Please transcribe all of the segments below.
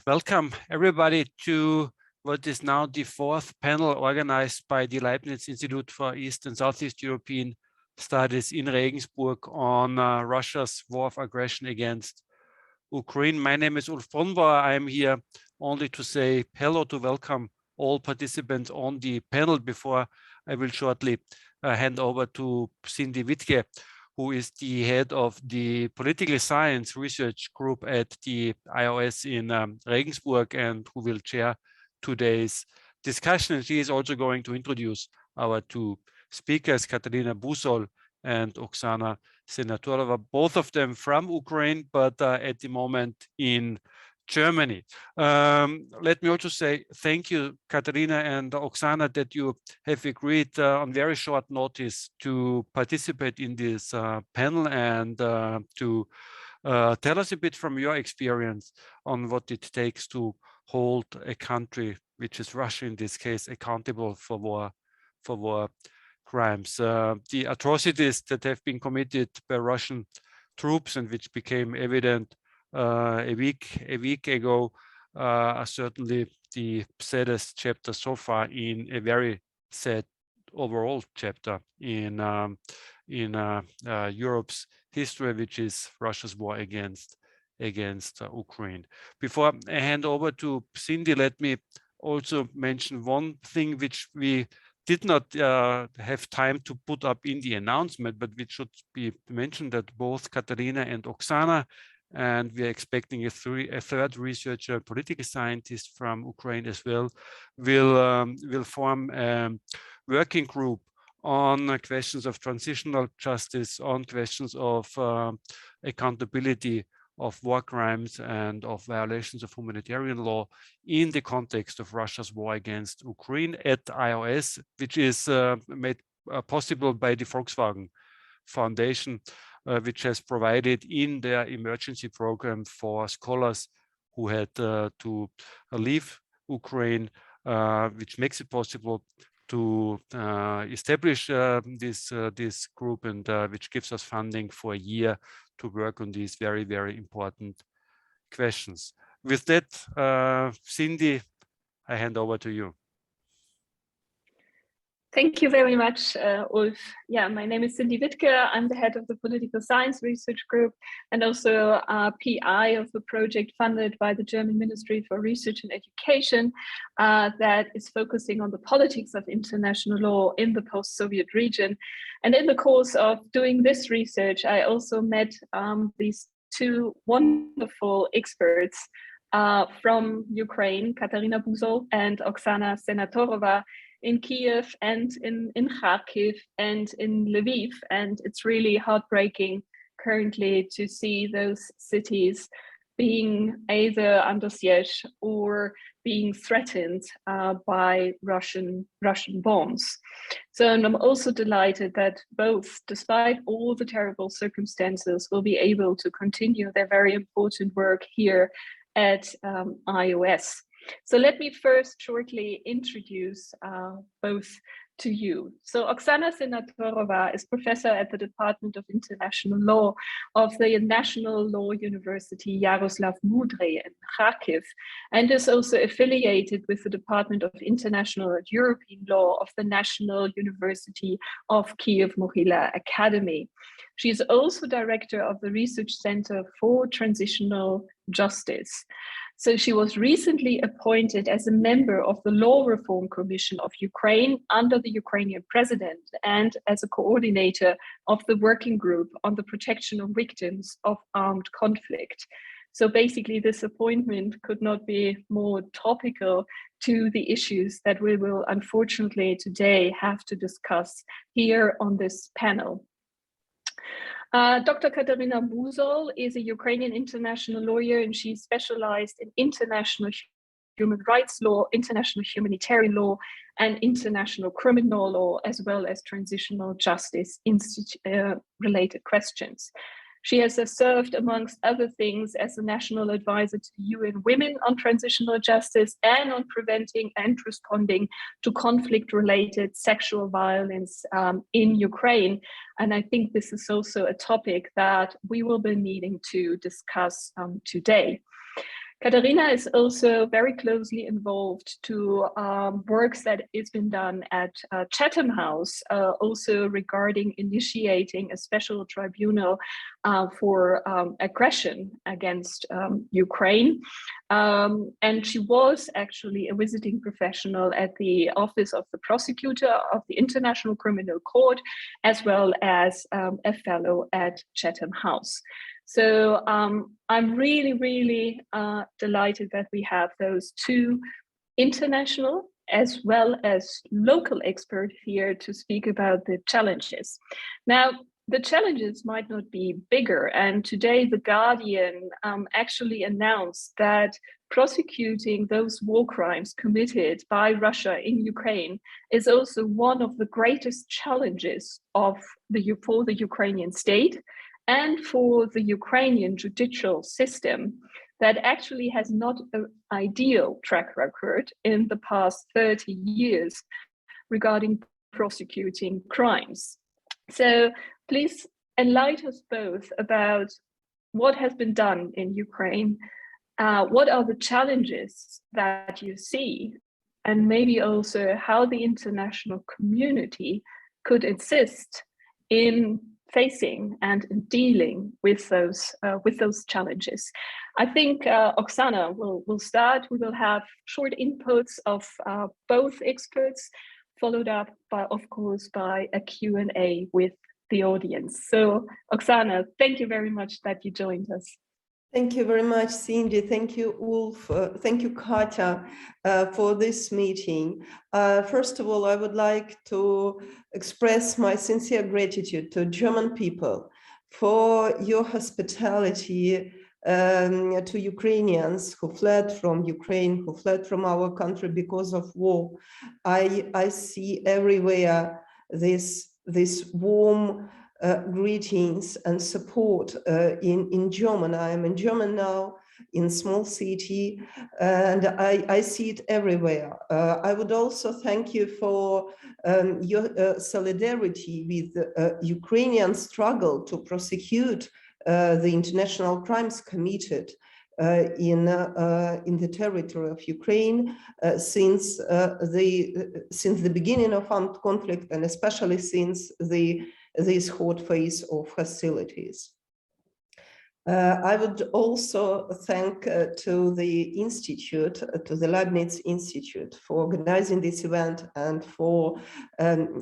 Welcome everybody to what is now the fourth panel organized by the Leibniz-Institute for East and Southeast European Studies in Regensburg on Russia's war of aggression against Ukraine. My name is Ulf Brunbauer. I am here only to say hello, to welcome all participants on the panel before I will shortly hand over to Cindy Wittke, who is the head of the political science research group at the IOS in Regensburg, and who will chair today's discussion. And she is also going to introduce our two speakers, Kateryna Busol and Oksana Senatorova, both of them from Ukraine, but at the moment in Germany. Let me also say thank you, Kateryna and Oksana, that you have agreed on very short notice to participate in this panel and to tell us a bit from your experience on what it takes to hold a country, which is Russia in this case, accountable for war crimes. The atrocities that have been committed by Russian troops and which became evident a week ago are certainly the saddest chapter so far in a very sad overall chapter in Europe's history, which is Russia's war against Ukraine. Before I hand over to Cindy, let me also mention one thing which we did not have time to put up in the announcement, but which should be mentioned, that both Kateryna and Oksana, and we are expecting a third researcher, political scientist from Ukraine as well, will form a working group on questions of transitional justice, on questions of accountability of war crimes and of violations of humanitarian law in the context of Russia's war against Ukraine at IOS, which is made possible by the Volkswagen Foundation, which has provided in their emergency program for scholars who had to leave Ukraine, which makes it possible to establish this group, and which gives us funding for a year to work on these very, very important questions. With that, Cindy, I hand over to you. Thank you very much, Ulf. Yeah, my name is Cindy Wittke. I'm the head of the Political Science Research Group and also PI of the project funded by the German Ministry for Research and Education that is focusing on the politics of international law in the post-Soviet region. And in the course of doing this research, I also met these two wonderful experts from Ukraine, Kateryna Busol and Oksana Senatorova, in Kiev and in Kharkiv and in Lviv. And it's really heartbreaking currently to see those cities being either under siege or being threatened by Russian bombs. So, and I'm also delighted that both, despite all the terrible circumstances, will be able to continue their very important work here at IOS. So let me first shortly introduce both to you. So Oksana Senatorova is professor at the Department of International Law of the National Law University Yaroslav Mudryi in Kharkiv, and is also affiliated with the Department of International and European Law of the National University of Kiev-Mohyla Academy. She is also director of the Research Center for Transitional Justice. So she was recently appointed as a member of the Law Reform Commission of Ukraine under the Ukrainian president and as a coordinator of the working group on the protection of victims of armed conflict. So basically this appointment could not be more topical to the issues that we will unfortunately today have to discuss here on this panel. Dr. Kateryna Busol is a Ukrainian international lawyer, and she specialized in international human rights law, international humanitarian law, and international criminal law, as well as transitional justice related questions. She has served, amongst other things, as a national advisor to UN Women on transitional justice and on preventing and responding to conflict-related sexual violence in Ukraine. And I think this is also a topic that we will be needing to discuss today. Kateryna is also very closely involved to works that has been done at Chatham House, also regarding initiating a special tribunal for aggression against Ukraine. And she was actually a visiting professional at the Office of the Prosecutor of the International Criminal Court, as well as a fellow at Chatham House. So I'm really, really delighted that we have those two international as well as local experts here to speak about the challenges. Now, the challenges might not be bigger, and today The Guardian actually announced that prosecuting those war crimes committed by Russia in Ukraine is also one of the greatest challenges for the Ukrainian state and for the Ukrainian judicial system that actually has not an ideal track record in the past 30 years regarding prosecuting crimes. So please enlighten us both about what has been done in Ukraine, what are the challenges that you see, and maybe also how the international community could assist in facing and in dealing with those challenges. I think Oksana will start. We will have short inputs of both experts, followed up by, of course, by a Q&A with the audience. So Oksana, thank you very much that you joined us. Thank you very much, Cindy. Thank you, Ulf. Thank you, Katya, for this meeting. First of all, I would like to express my sincere gratitude to German people for your hospitality to Ukrainians who fled from Ukraine, who fled from our country because of war. I see everywhere this warm greetings and support in German. I am in German now, in small city, and I see it everywhere. I would also thank you for your solidarity with Ukrainian struggle to prosecute the international crimes committed in the territory of Ukraine since the beginning of armed conflict, and especially since this hot phase of hostilities. I would also thank to the Institute, to the Leibniz-Institute, for organizing this event and for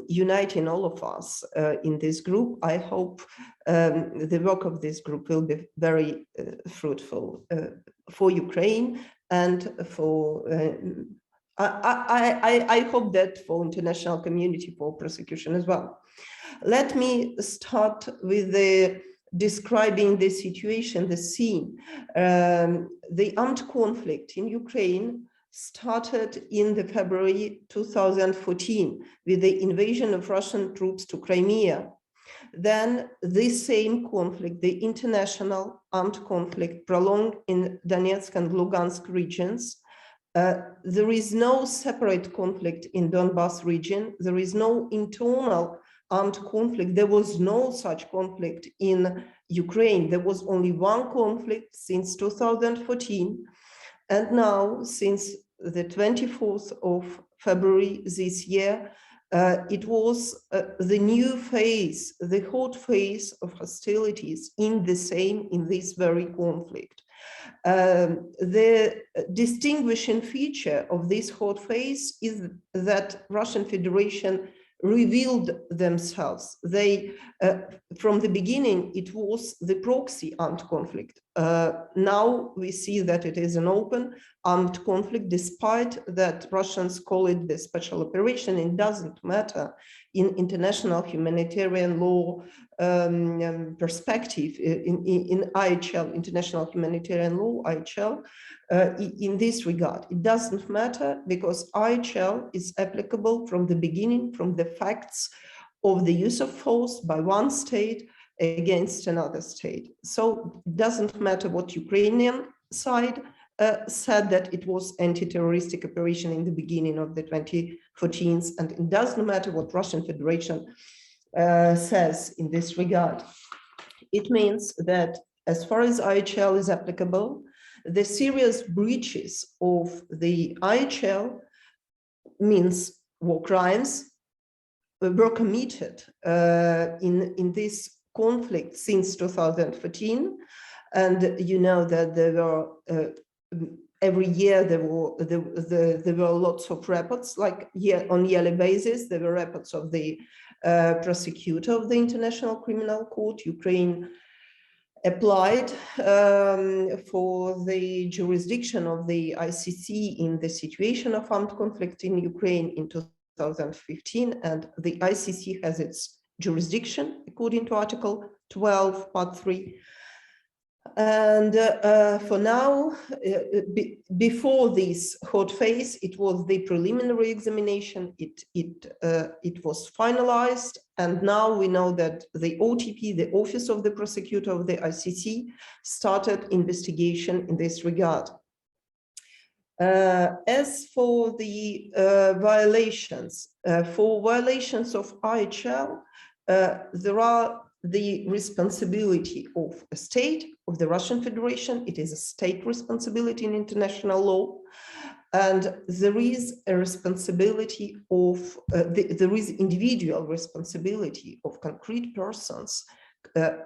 uniting all of us in this group. I hope the work of this group will be very fruitful for Ukraine and for I hope that for international community, for prosecution as well. Let me start with describing the situation, the scene. The armed conflict in Ukraine started in February 2014 with the invasion of Russian troops to Crimea. Then this same conflict, the international armed conflict, prolonged in Donetsk and Lugansk regions. There is no separate conflict in Donbas region. There is no internal armed conflict. There was no such conflict in Ukraine. There was only one conflict since 2014. And now, since the 24th of February this year, it was the new phase, the hot phase of hostilities in this very conflict. The distinguishing feature of this hot phase is that Russian Federation revealed themselves. They, from the beginning, it was the proxy armed conflict. Now we see that it is an open armed conflict, despite that Russians call it the special operation. It doesn't matter in international humanitarian law perspective, in IHL, international humanitarian law, IHL, in this regard. It doesn't matter because IHL is applicable from the beginning, from the facts of the use of force by one state against another state. So it doesn't matter what Ukrainian side said, that it was anti-terroristic operation in the beginning of the 2014s, and it doesn't matter what Russian Federation says in this regard. It means that as far as IHL is applicable, the serious breaches of the IHL means war crimes were committed in this conflict since 2014. And you know that there were every year there were lots of reports, like on yearly basis. There were reports of the prosecutor of the International Criminal Court. Ukraine applied for the jurisdiction of the ICC in the situation of armed conflict in Ukraine in 2015, and the ICC has its jurisdiction according to Article 12, Part 3. And for now, before this hot phase, it was the preliminary examination. It was finalized, and now we know that the OTP, the Office of the Prosecutor of the ICC, started investigation in this regard. As for the violations, for violations of IHL, there are the responsibility of a state, of the Russian Federation. It is a state responsibility in international law. And there is a responsibility of, there is individual responsibility of concrete persons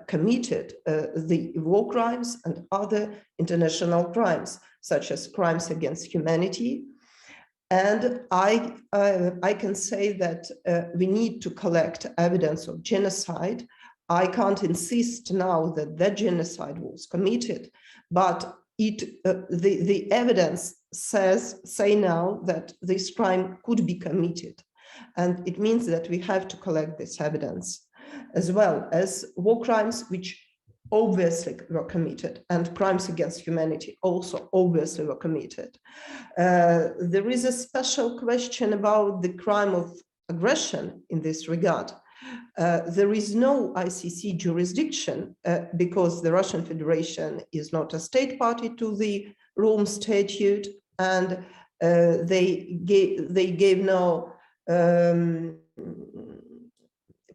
committed the war crimes and other international crimes, such as crimes against humanity. And I can say that we need to collect evidence of genocide. I can't insist now that that genocide was committed, but the evidence say now that this crime could be committed. And it means that we have to collect this evidence, as well as war crimes which obviously were committed, and crimes against humanity also obviously were committed. There is a special question about the crime of aggression in this regard. There is no ICC jurisdiction because the Russian Federation is not a state party to the Rome Statute, and they gave no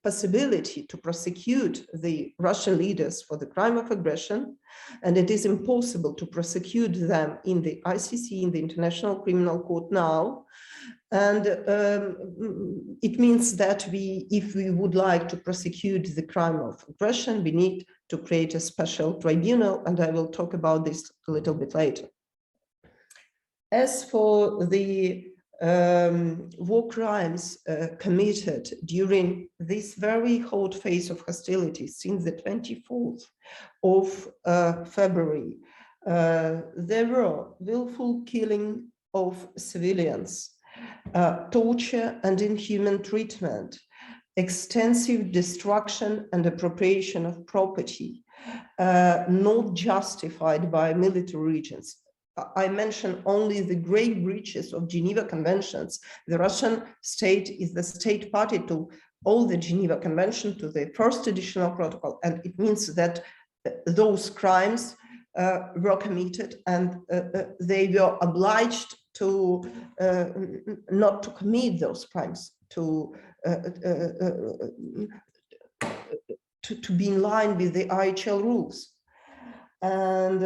possibility to prosecute the Russian leaders for the crime of aggression, and it is impossible to prosecute them in the ICC, in the International Criminal Court now. And it means that if we would like to prosecute the crime of aggression, we need to create a special tribunal, and I will talk about this a little bit later. As for the war crimes committed during this very hot phase of hostilities since the 24th of February, there were willful killing of civilians, torture and inhuman treatment, extensive destruction and appropriation of property, not justified by military regions. I mention only the great breaches of Geneva Conventions. The Russian state is the state party to all the Geneva Convention, to the first additional protocol, and it means that those crimes were committed, and they were obliged to not to commit those crimes, to be in line with the IHL rules. And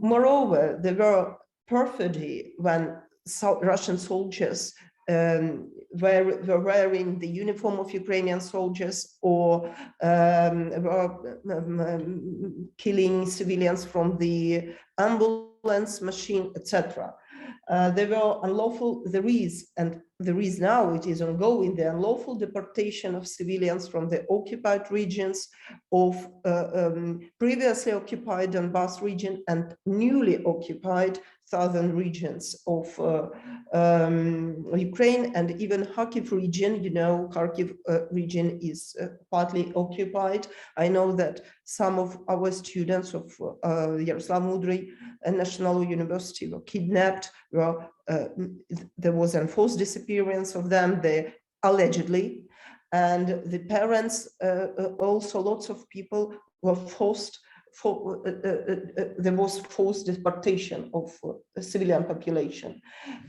moreover, there were perfidy when Russian soldiers were wearing the uniform of Ukrainian soldiers, or were killing civilians from the ambulance machine, etc. There were unlawful, there is now, it is ongoing, the unlawful deportation of civilians from the occupied regions of previously occupied Donbass region and newly occupied southern regions of Ukraine, and even Kharkiv region. You know, Kharkiv region is partly occupied. I know that some of our students of Yaroslav Mudryi National University were kidnapped. There was enforced disappearance of them, allegedly, and the parents, also lots of people were forced. There was forced deportation of a civilian population.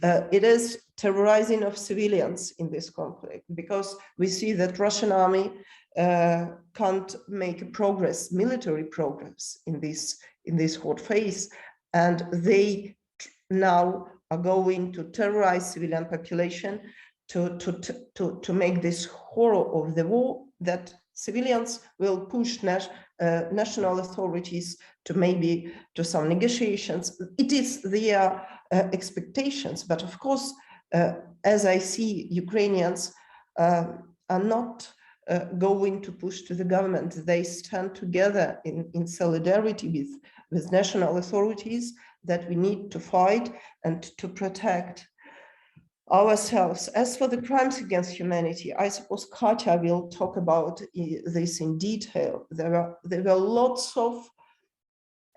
It is terrorizing of civilians in this conflict, because we see that Russian army can't make progress, military progress in this hot phase, and they now are going to terrorize civilian population to make this horror of the war that civilians will push national authorities to maybe to some negotiations. It is their expectations, but of course, as I see, Ukrainians are not going to push to the government. They stand together in solidarity with national authorities that we need to fight and to protect ourselves. As for the crimes against humanity, I suppose Katya will talk about this in detail. There were lots of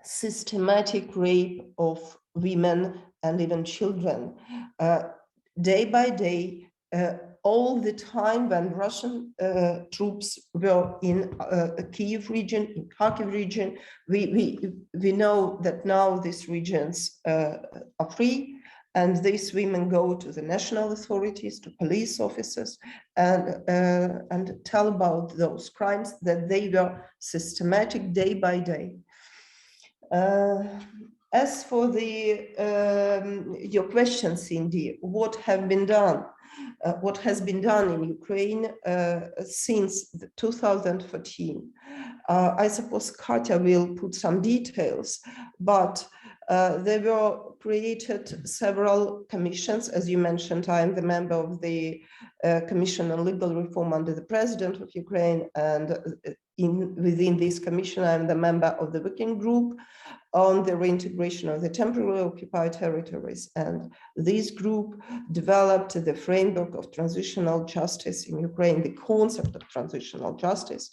systematic rape of women and even children, day by day, all the time when Russian troops were in Kyiv region, in Kharkiv region. We know that now these regions are free, and these women go to the national authorities, to police officers, and tell about those crimes that they were systematic day by day. As for your question, Cindy, what have been done? What has been done in Ukraine since 2014? I suppose Katya will put some details, but there were created several commissions. As you mentioned, I am the member of the Commission on Legal Reform under the President of Ukraine, and within this commission, I am the member of the working group on the reintegration of the temporarily occupied territories. And this group developed the framework of transitional justice in Ukraine, the concept of transitional justice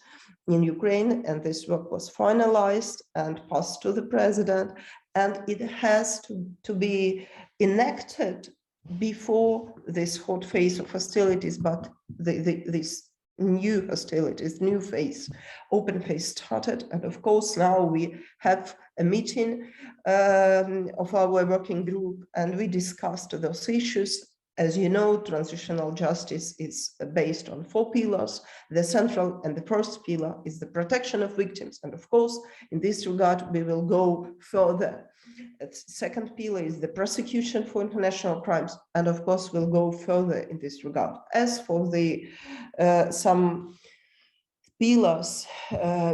in Ukraine. And this work was finalized and passed to the president. And it has to be enacted before this hot phase of hostilities, but this new hostilities, new phase, open phase started. And of course, now we have a meeting of our working group, and we discussed those issues. As you know, transitional justice is based on 4 pillars. The central and the first pillar is the protection of victims. And of course, in this regard, we will go further. The second pillar is the prosecution for international crimes. And of course, we'll go further in this regard. As for the some pillars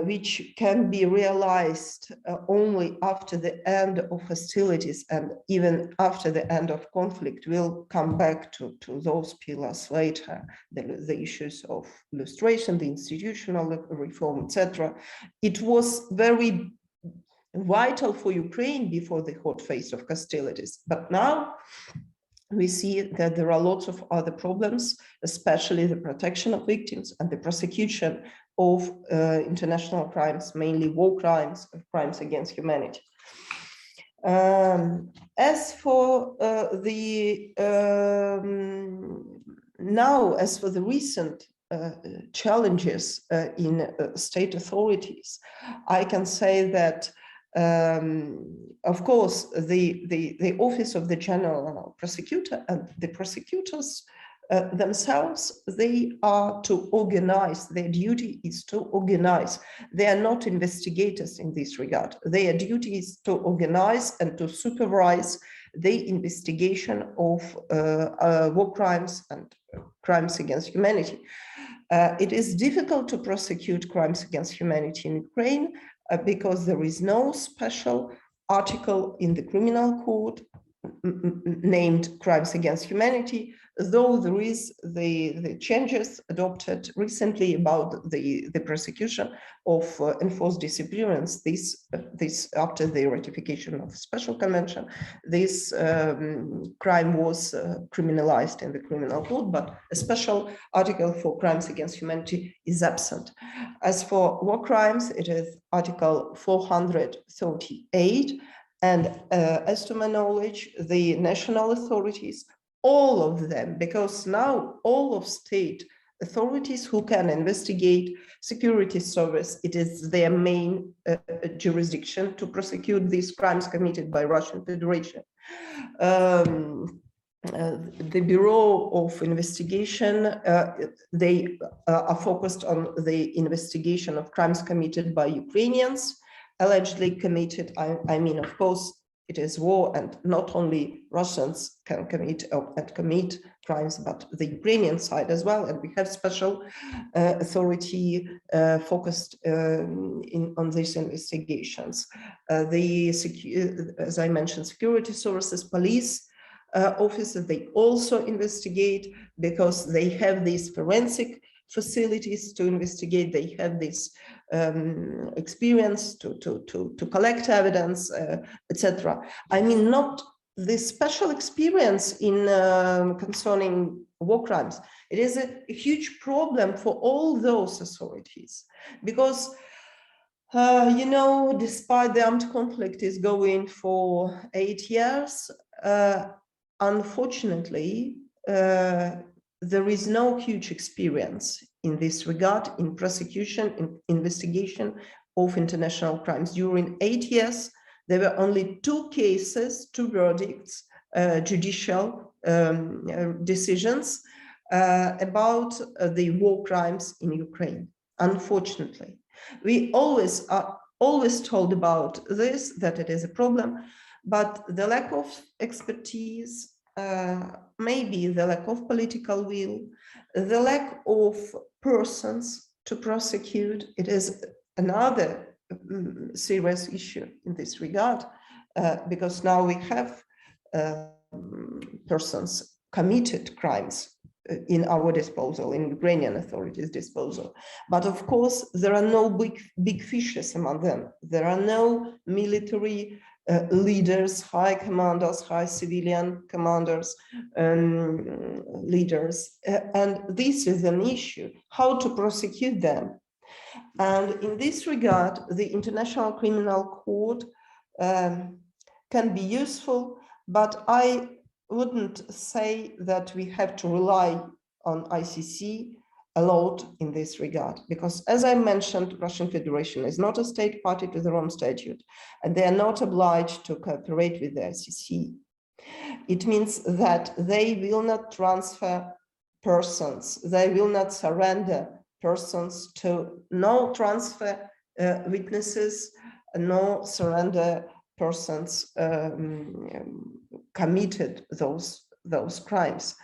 which can be realized only after the end of hostilities and even after the end of conflict, we'll come back to those pillars later. The issues of illustration, the institutional reform, etc. It was very vital for Ukraine before the hot phase of hostilities, but now we see that there are lots of other problems, especially the protection of victims and the prosecution of international crimes, mainly war crimes, crimes against humanity. As for the recent challenges in state authorities, I can say that of course, the office of the general prosecutor and the prosecutors themselves, they are to organize. Their duty is to organize. They are not investigators in this regard. Their duty is to organize and to supervise the investigation of war crimes and crimes against humanity. It is difficult to prosecute crimes against humanity in Ukraine because there is no special article in the criminal code named crimes against humanity, though there is the changes adopted recently about the prosecution of enforced disappearance. This after the ratification of special convention, this crime was criminalized in the criminal code, but a special article for crimes against humanity is absent. As for war crimes, it is Article 438. And as to my knowledge, the national authorities, all of them, because now all of state authorities who can investigate security service, it is their main jurisdiction to prosecute these crimes committed by Russian Federation. The Bureau of Investigation, they are focused on the investigation of crimes committed by Ukrainians, allegedly committed, I mean, of course, It is war, and not only Russians can commit crimes, but the Ukrainian side as well. And we have special authority focused on these investigations. As I mentioned, security sources, police officers, they also investigate because they have these forensic facilities to investigate. They have this experience to collect evidence, etc. I mean, not this special experience in concerning war crimes. It is a huge problem for all those authorities because, you know, despite the armed conflict is going for 8 years, unfortunately, there is no huge experience in this regard in prosecution, in investigation of international crimes. During 8 years, there were only 2 cases, 2 verdicts, judicial decisions about the war crimes in Ukraine. Unfortunately, we are always told about this, that it is a problem, but the lack of expertise, maybe the lack of political will, the lack of persons to prosecute, it is another serious issue in this regard, because now we have persons committed crimes in our disposal, in Ukrainian authorities' disposal. But of course, there are no big fishes among them. There are no military leaders, high commanders, high civilian commanders, leaders. And this is an issue, how to prosecute them. And in this regard, the International Criminal Court can be useful, but I wouldn't say that we have to rely on ICC a lot in this regard, because as I mentioned, Russian Federation is not a state party to the Rome Statute, and they are not obliged to cooperate with the ICC. It means that they will not transfer persons, they will not surrender persons to no transfer witnesses, no surrender persons committed those crimes.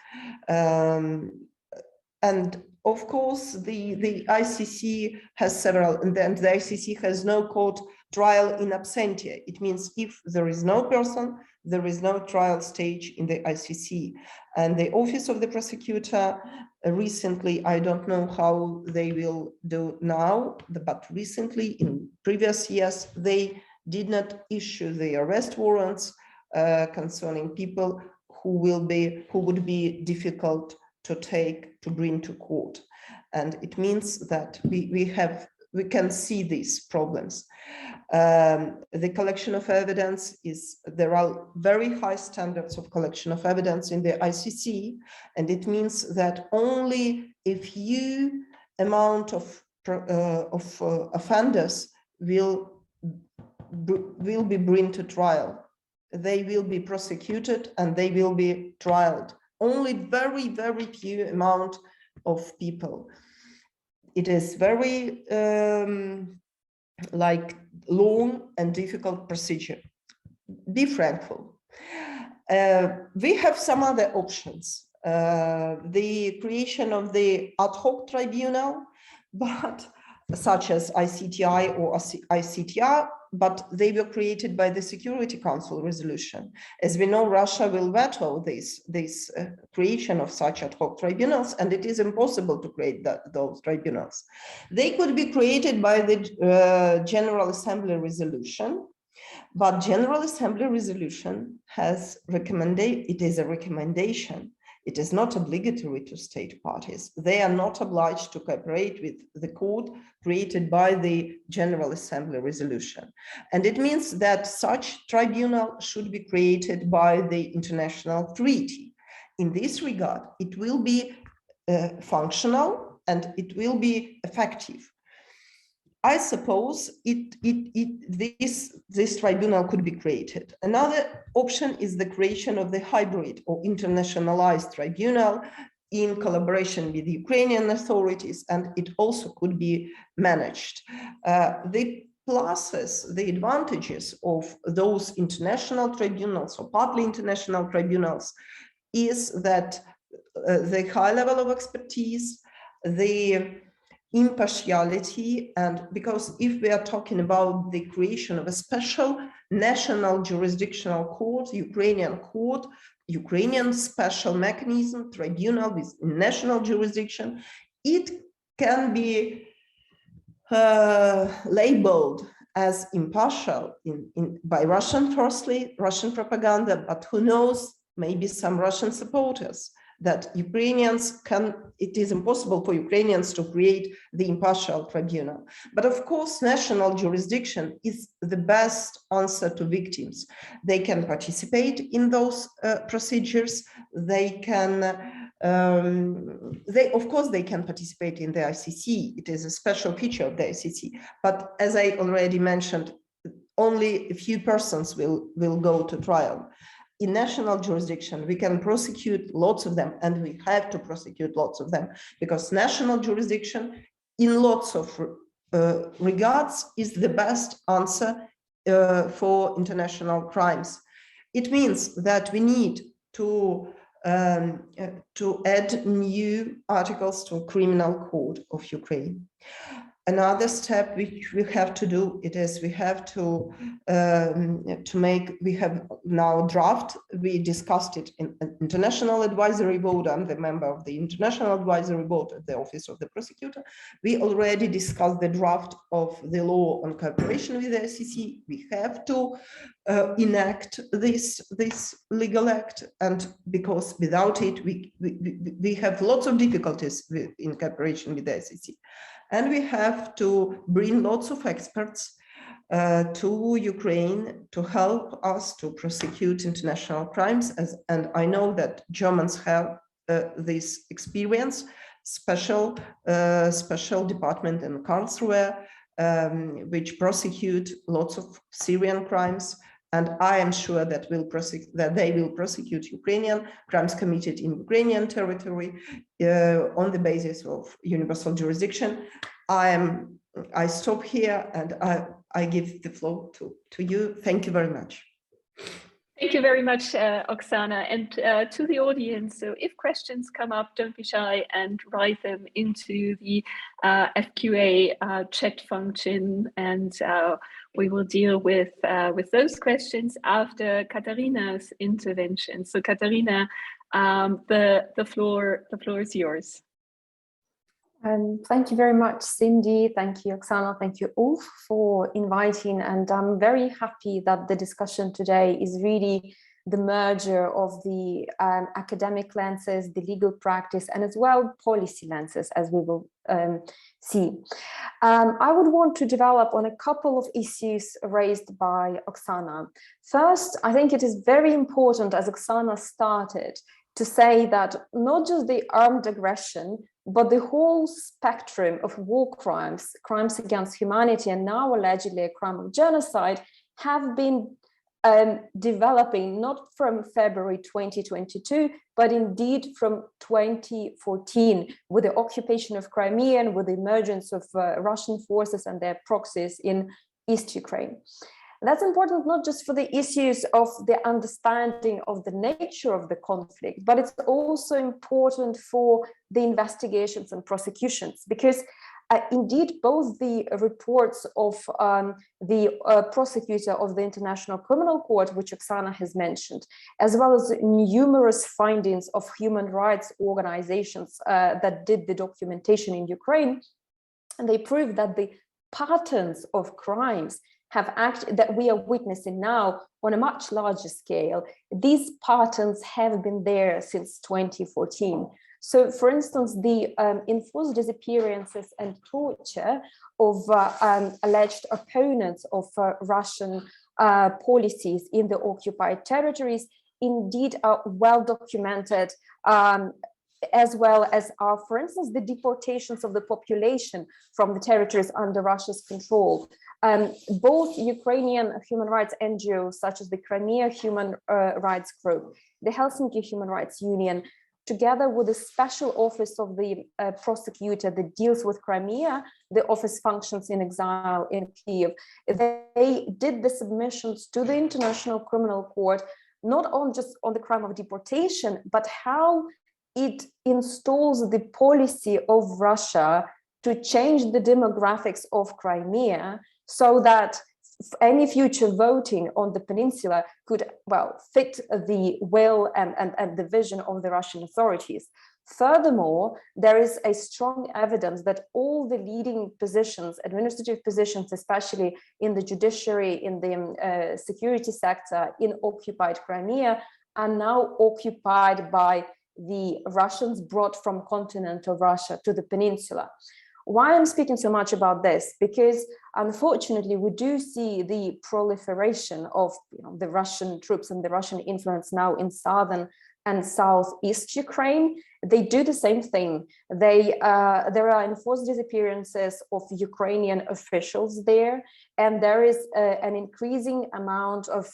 And of course, the ICC has several, and then the ICC has no court trial in absentia. It means if there is no person, there is no trial stage in the ICC. And the Office of the Prosecutor recently, I don't know how they will do now, but recently in previous years, they did not issue the arrest warrants concerning people who would be difficult to bring to court. And it means that we can see these problems. The collection of evidence there are very high standards of collection of evidence in the ICC, and it means that only a few amount of offenders will be brought to trial. They will be prosecuted and they will be trialed. Only very, very few amount of people. It is very like long and difficult procedure. Be frankful. We have some other options. The creation of the ad hoc tribunal, but such as ICTI or ICTR, but they were created by the Security Council resolution. As we know, Russia will veto this creation of such ad hoc tribunals, and it is impossible to create those tribunals. They could be created by the General Assembly resolution, but General Assembly resolution it is a recommendation. It is not obligatory to state parties. They are not obliged to cooperate with the court created by the General Assembly resolution. And it means that such tribunal should be created by the international treaty. In this regard, it will be functional and it will be effective. I suppose this tribunal could be created. Another option is the creation of the hybrid or internationalized tribunal in collaboration with the Ukrainian authorities, and it also could be managed. The pluses, the advantages of those international tribunals or partly international tribunals is that the high level of expertise, the impartiality, and because if we are talking about the creation of a special national jurisdictional court, Ukrainian special mechanism, tribunal with national jurisdiction, it can be labeled as impartial by Russian, firstly, Russian propaganda, but who knows, maybe some Russian supporters, that Ukrainians it is impossible for Ukrainians to create the impartial tribunal. But of course, national jurisdiction is the best answer to victims. They can participate in those procedures. They can, of course, they can participate in the ICC. It is a special feature of the ICC. But as I already mentioned, only a few persons will go to trial. In national jurisdiction, we can prosecute lots of them, and we have to prosecute lots of them, because national jurisdiction in lots of regards is the best answer for international crimes. It means that we need to add new articles to Criminal Code of Ukraine. Another step which we have to do, we have to we have now draft, we discussed it in an international advisory board. I'm the member of the international advisory board at the office of the prosecutor. We already discussed the draft of the law on cooperation with the ICC. We have to enact this legal act, and because without it, we have lots of difficulties in cooperation with the ICC. And we have to bring lots of experts to Ukraine to help us to prosecute international crimes. And I know that Germans have this experience, special department in Karlsruhe, which prosecute lots of Syrian crimes. And I am sure that they will prosecute Ukrainian crimes committed in Ukrainian territory on the basis of universal jurisdiction. I stop here and I give the floor to you. Thank you very much. Thank you very much, Oksana. And to the audience, so if questions come up, don't be shy and write them into the FQA chat function, and we will deal with those questions after Kateryna's intervention. So Kateryna, the floor is yours. Thank you very much, Cindy. Thank you, Oksana. Thank you all for inviting. And I'm very happy that the discussion today is really the merger of the academic lenses, the legal practice, and as well policy lenses, as we will see. I would want to develop on a couple of issues raised by Oksana. First, I think it is very important, as Oksana started, to say that not just the armed aggression, but the whole spectrum of war crimes, crimes against humanity, and now allegedly a crime of genocide, have been developing not from February 2022, but indeed from 2014, with the occupation of Crimea and with the emergence of Russian forces and their proxies in East Ukraine. That's important not just for the issues of the understanding of the nature of the conflict, but it's also important for the investigations and prosecutions, because indeed both the reports of the prosecutor of the International Criminal Court, which Oksana has mentioned, as well as numerous findings of human rights organizations that did the documentation in Ukraine, and they prove that the patterns of crimes that we are witnessing now on a much larger scale. These patterns have been there since 2014. So, for instance, the enforced disappearances and torture of alleged opponents of Russian policies in the occupied territories indeed are well documented, as well as are, for instance, the deportations of the population from the territories under Russia's control. Both Ukrainian human rights NGOs, such as the Crimea Human Rights Group, the Helsinki Human Rights Union, together with the special office of the prosecutor that deals with Crimea, the office functions in exile in Kiev, they did the submissions to the International Criminal Court, not on just on the crime of deportation, but how it installs the policy of Russia to change the demographics of Crimea so that any future voting on the peninsula could, well, fit the will and the vision of the Russian authorities. Furthermore, there is a strong evidence that all the leading positions, administrative positions, especially in the judiciary, in the security sector, in occupied Crimea, are now occupied by the Russians brought from continental Russia to the peninsula. Why I'm speaking so much about this? Because unfortunately, we do see the proliferation of the Russian troops and the Russian influence now in southern and southeast Ukraine. They do the same thing. There are enforced disappearances of Ukrainian officials there, and there is an increasing amount of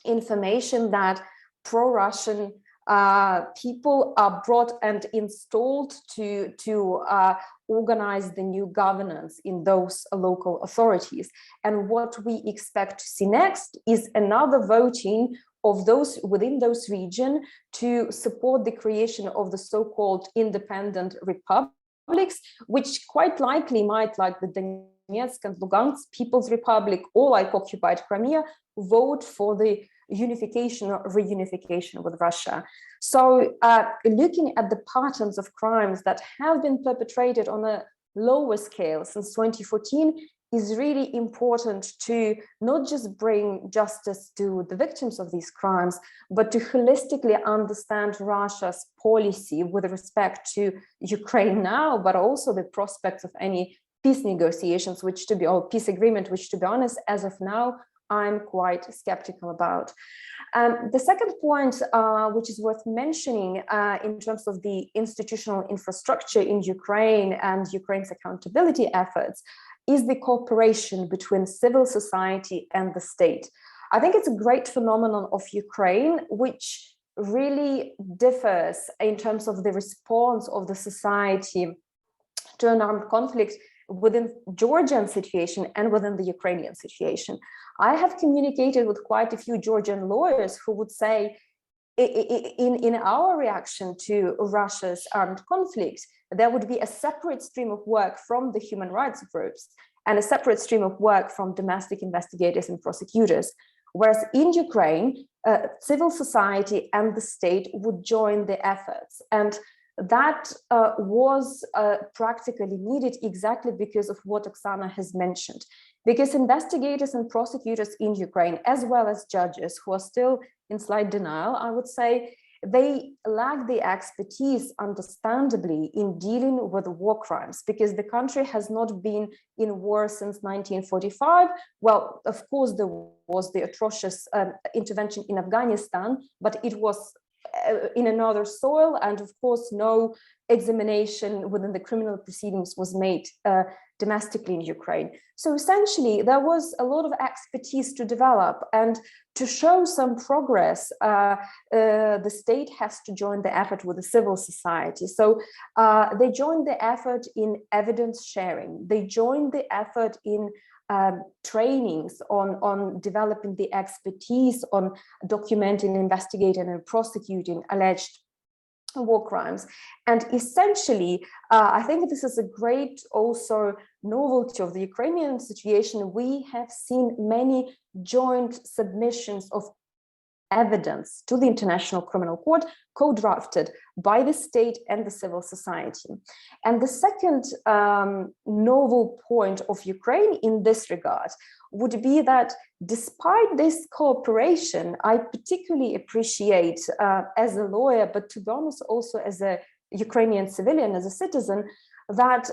information that pro-Russian people are brought and installed to organize the new governance in those local authorities. And what we expect to see next is another voting of those within those regions to support the creation of the so-called independent republics, which quite likely might, like the Donetsk and Lugansk People's Republic or like occupied Crimea, vote for the unification or reunification with Russia. So looking at the patterns of crimes that have been perpetrated on a lower scale since 2014 is really important to not just bring justice to the victims of these crimes, but to holistically understand Russia's policy with respect to Ukraine now, but also the prospects of any peace negotiations, or peace agreement, which to be honest, as of now, I'm quite skeptical about. The second point, which is worth mentioning in terms of the institutional infrastructure in Ukraine and Ukraine's accountability efforts, is the cooperation between civil society and the state. I think it's a great phenomenon of Ukraine, which really differs in terms of the response of the society to an armed conflict within Georgian situation and within the Ukrainian situation. I have communicated with quite a few Georgian lawyers who would say, in our reaction to Russia's armed conflict, there would be a separate stream of work from the human rights groups and a separate stream of work from domestic investigators and prosecutors. Whereas in Ukraine, civil society and the state would join the efforts. And that was practically needed exactly because of what Oksana has mentioned. Because investigators and prosecutors in Ukraine, as well as judges who are still in slight denial, I would say, they lack the expertise, understandably, in dealing with war crimes, because the country has not been in war since 1945. Well, of course, there was the atrocious intervention in Afghanistan, but it was in another soil, and of course no examination within the criminal proceedings was made domestically in Ukraine. So essentially there was a lot of expertise to develop, and to show some progress the state has to join the effort with the civil society. So they joined the effort in evidence sharing, they joined the effort in trainings on developing the expertise on documenting, investigating and prosecuting alleged war crimes. And essentially, I think this is a great also novelty of the Ukrainian situation. We have seen many joint submissions of evidence to the International Criminal Court, co-drafted by the state and the civil society. And the second novel point of Ukraine in this regard would be that despite this cooperation, I particularly appreciate as a lawyer, but to be honest also as a Ukrainian civilian, as a citizen, that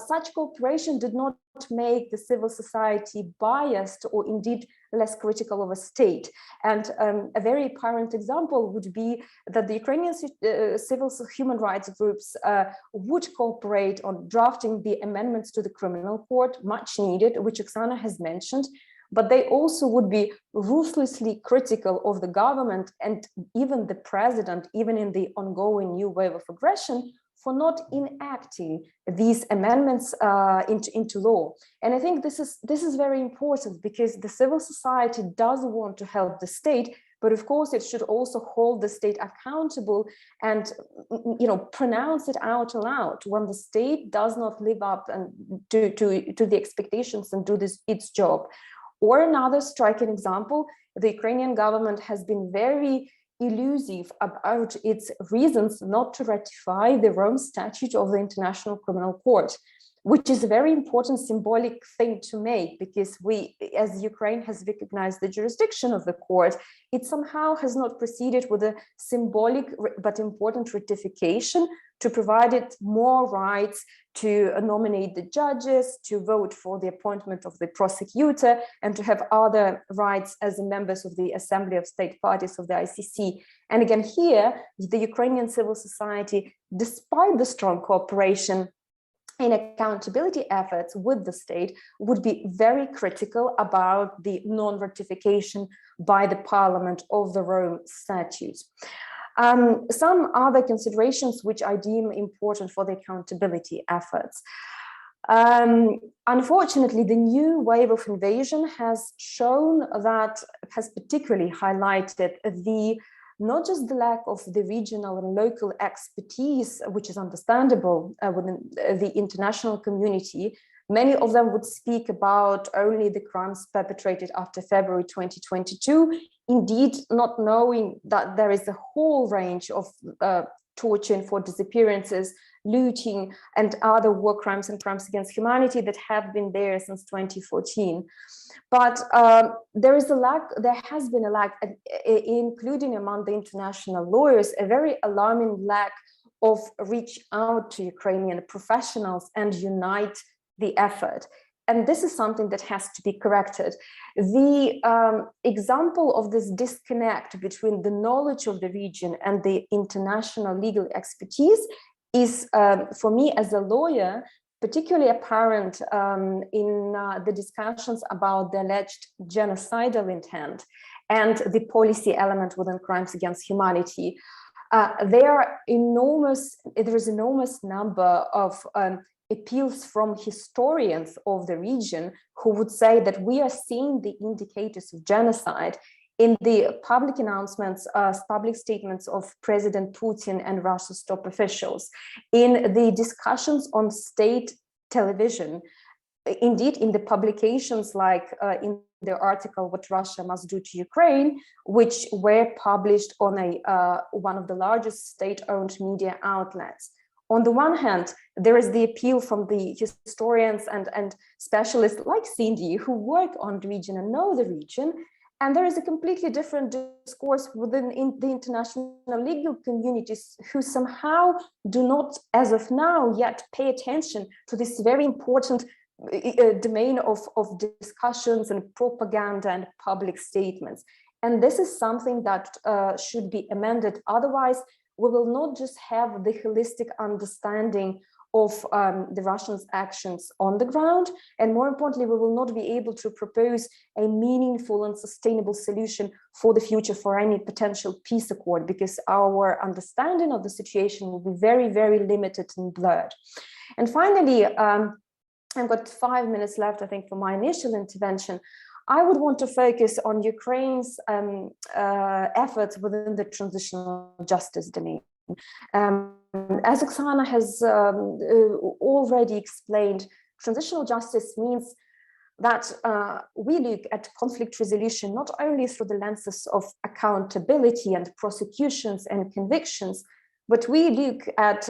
such cooperation did not make the civil society biased or indeed less critical of a state. And a very apparent example would be that the Ukrainian civil human rights groups would cooperate on drafting the amendments to the criminal court, much needed, which Oksana has mentioned, but they also would be ruthlessly critical of the government and even the president, even in the ongoing new wave of aggression, for not enacting these amendments into law. And I think this is very important, because the civil society does want to help the state, but of course it should also hold the state accountable and, you know, pronounce it out loud when the state does not live up and to the expectations and do its job. Or another striking example, the Ukrainian government has been very elusive about its reasons not to ratify the Rome Statute of the International Criminal Court, which is a very important symbolic thing to make, because we, as Ukraine has recognized the jurisdiction of the court, it somehow has not proceeded with a symbolic but important ratification to provide it more rights to nominate the judges, to vote for the appointment of the prosecutor, and to have other rights as members of the Assembly of State Parties of the ICC. And again, here, the Ukrainian civil society, despite the strong cooperation in accountability efforts with the state, would be very critical about the non-ratification by the parliament of the Rome Statute. Some other considerations which I deem important for the accountability efforts. Unfortunately, the new wave of invasion has shown that, has particularly highlighted not just the lack of the regional and local expertise, which is understandable within the international community. Many of them would speak about only the crimes perpetrated after February 2022, indeed not knowing that there is a whole range of torture and forced disappearances, looting, and other war crimes and crimes against humanity that have been there since 2014. But there has been a lack, including among the international lawyers, a very alarming lack of reach out to Ukrainian professionals and unite the effort. And this is something that has to be corrected. The example of this disconnect between the knowledge of the region and the international legal expertise is, for me as a lawyer, particularly apparent in the discussions about the alleged genocidal intent and the policy element within crimes against humanity. There is enormous number of appeals from historians of the region who would say that we are seeing the indicators of genocide in the public announcements, public statements of President Putin and Russia's top officials, in the discussions on state television, indeed in the publications like in the article What Russia Must Do to Ukraine, which were published on one of the largest state-owned media outlets. On the one hand, there is the appeal from the historians and specialists like Cindy who work on the region and know the region, and there is a completely different discourse within the international legal communities who somehow do not, as of now, yet pay attention to this very important domain of discussions and propaganda and public statements. And this is something that should be amended. Otherwise, we will not just have the holistic understanding of the Russians' actions on the ground, and more importantly, we will not be able to propose a meaningful and sustainable solution for the future for any potential peace accord, because our understanding of the situation will be very, very limited and blurred. And finally, I've got 5 minutes left, I think, for my initial intervention. I would want to focus on Ukraine's efforts within the transitional justice domain. As Oksana has already explained, transitional justice means that we look at conflict resolution not only through the lenses of accountability and prosecutions and convictions, but we look at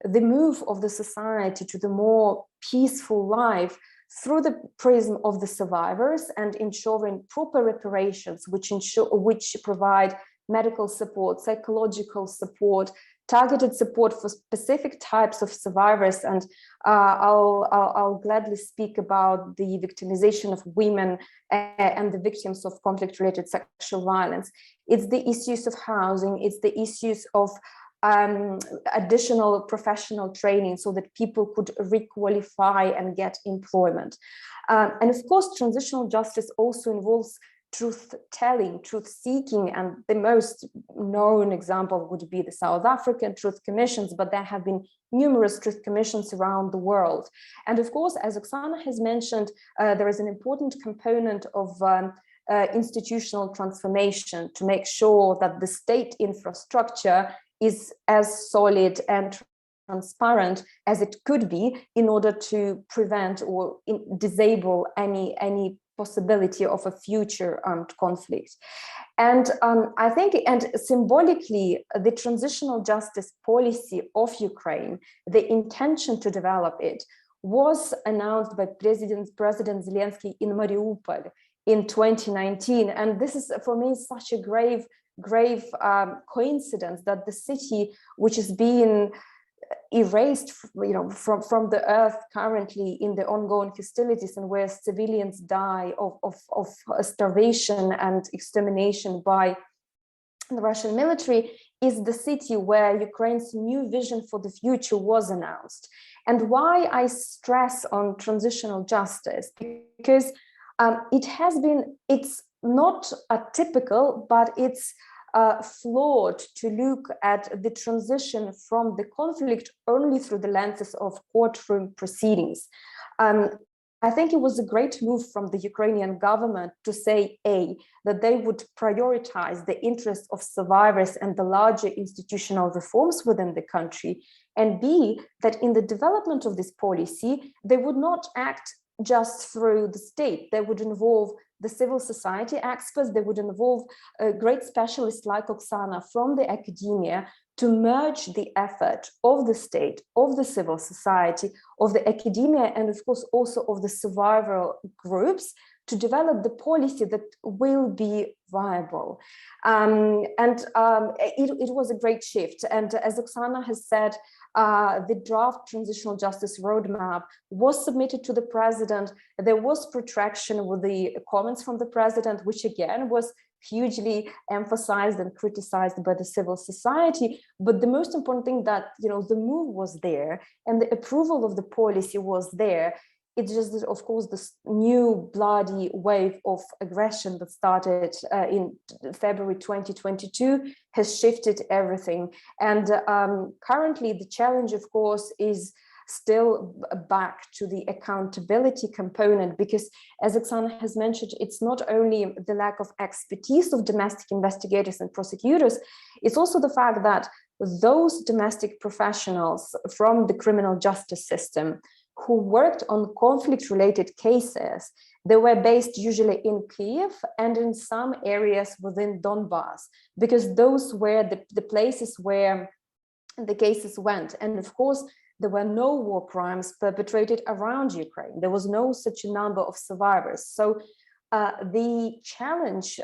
the move of the society to the more peaceful life through the prism of the survivors and ensuring proper reparations, which provide medical support, psychological support, targeted support for specific types of survivors. And I'll gladly speak about the victimization of women and the victims of conflict-related sexual violence. It's the issues of housing, it's the issues of additional professional training so that people could requalify and get employment. And of course, transitional justice also involves truth-telling, truth-seeking, and the most known example would be the South African Truth Commissions, but there have been numerous truth commissions around the world. And of course, as Oksana has mentioned, there is an important component of institutional transformation to make sure that the state infrastructure is as solid and transparent as it could be in order to prevent or disable any possibility of a future armed conflict. And I think, and symbolically, the transitional justice policy of Ukraine, the intention to develop it, was announced by President Zelensky in Mariupol in 2019. And this is, for me, such a grave coincidence that the city, which is being erased, from the earth currently in the ongoing hostilities, and where civilians die of starvation and extermination by the Russian military, is the city where Ukraine's new vision for the future was announced. And why I stress on transitional justice, because it's not atypical, but it's flawed to look at the transition from the conflict only through the lenses of courtroom proceedings. I think it was a great move from the Ukrainian government to say, A, that they would prioritize the interests of survivors and the larger institutional reforms within the country, and B, that in the development of this policy, they would not act just through the state. They would involve the civil society experts, they would involve great specialists like Oksana from the academia to merge the effort of the state, of the civil society, of the academia, and of course also of the survivor groups to develop the policy that will be viable. It was a great shift. And as Oksana has said, the draft transitional justice roadmap was submitted to the president. There was protraction with the comments from the president, which again was hugely emphasized and criticized by the civil society. But the most important thing that, the move was there and the approval of the policy was there. It's just that, of course, this new bloody wave of aggression that started in February 2022 has shifted everything. And currently, the challenge, of course, is still back to the accountability component, because as Oksana has mentioned, it's not only the lack of expertise of domestic investigators and prosecutors, it's also the fact that those domestic professionals from the criminal justice system who worked on conflict-related cases, they were based usually in Kyiv and in some areas within Donbass, because those were the places where the cases went. And of course, there were no war crimes perpetrated around Ukraine. There was no such a number of survivors. So the challenge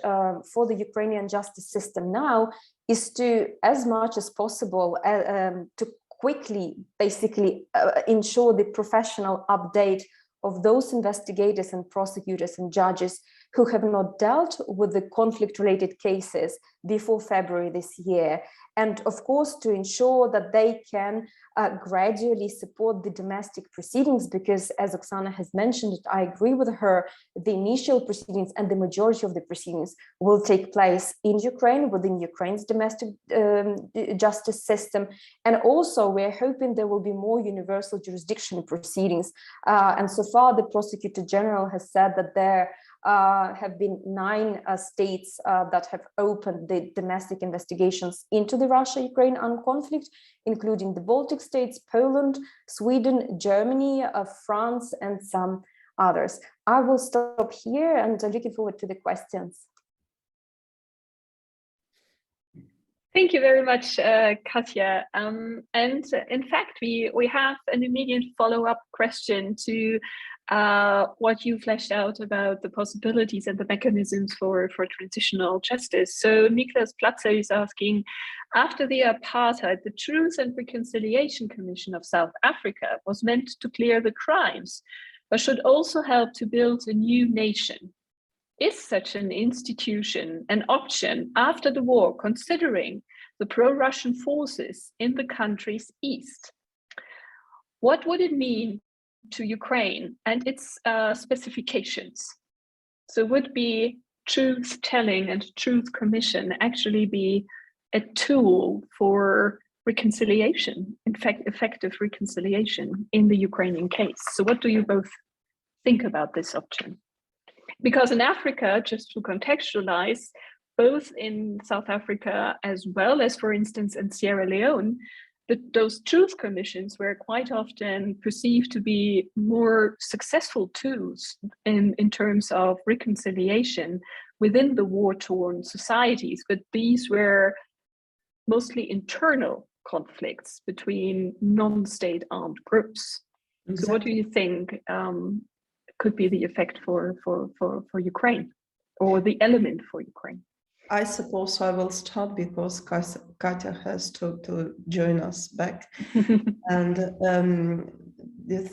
for the Ukrainian justice system now is to, as much as possible, to quickly, basically, ensure the professional update of those investigators and prosecutors and judges who have not dealt with the conflict-related cases before February this year. And of course, to ensure that they can gradually support the domestic proceedings, because as Oksana has mentioned, I agree with her, the initial proceedings and the majority of the proceedings will take place in Ukraine, within Ukraine's domestic justice system. And also we're hoping there will be more universal jurisdiction proceedings. And so far, the Prosecutor General has said that there have been 9 states that have opened the domestic investigations into the Russia-Ukraine armed conflict, including the Baltic states, Poland, Sweden, Germany, France, and some others. I will stop here, and I'm looking forward to the questions. Thank you very much, Katya. And in fact, we have an immediate follow-up question to what you fleshed out about the possibilities and the mechanisms for transitional justice. So Niklas Platzer is asking, after the apartheid, the Truth and Reconciliation Commission of South Africa was meant to clear the crimes, but should also help to build a new nation. Is such an institution an option after the war, considering the pro-Russian forces in the country's east. What would it mean to Ukraine and its specifications? So would be truth-telling and truth commission actually be a tool for reconciliation, in fact, effective reconciliation in the Ukrainian case? So what do you both think about this option? Because in Africa, just to contextualize, both in South Africa as well as, for instance, in Sierra Leone, those truth commissions were quite often perceived to be more successful tools in terms of reconciliation within the war-torn societies, but these were mostly internal conflicts between non-state armed groups. Exactly. So what do you think could be the effect for Ukraine, or the element for Ukraine? I suppose I will start because Katya has to join us back. And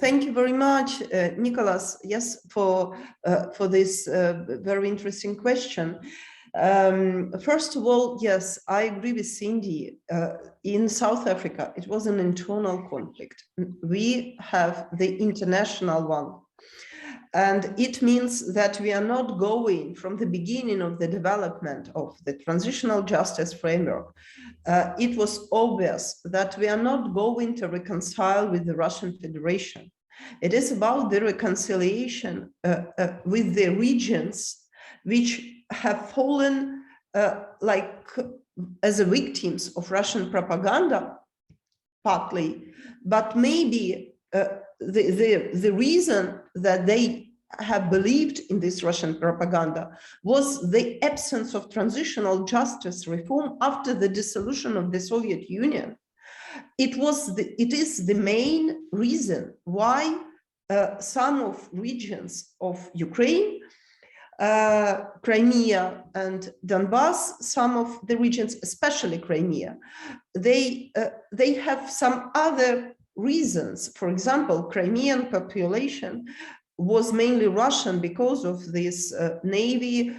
thank you very much, Nicholas, yes, for this very interesting question. First of all, yes, I agree with Cindy. In South Africa, it was an internal conflict. We have the international one. And it means that we are not going from the beginning of the development of the transitional justice framework. It was obvious that we are not going to reconcile with the Russian Federation. It is about the reconciliation with the regions which have fallen as victims of Russian propaganda, partly, but maybe the reason that they have believed in this Russian propaganda was the absence of transitional justice reform after the dissolution of the Soviet Union. It is the main reason why some of regions of Ukraine, Crimea and Donbass, some of the regions, especially Crimea, they have some other reasons. For example, Crimean population was mainly Russian because of this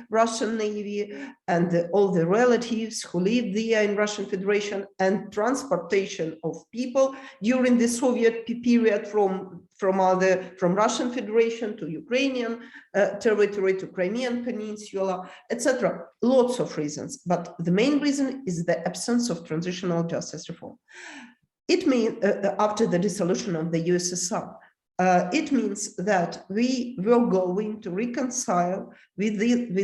Russian Navy, and all the relatives who lived there in Russian Federation, and transportation of people during the Soviet period from Russian Federation to Ukrainian territory, to Crimean Peninsula, etc. Lots of reasons, but the main reason is the absence of transitional justice reform. It means after the dissolution of the USSR. It means that we were going to reconcile with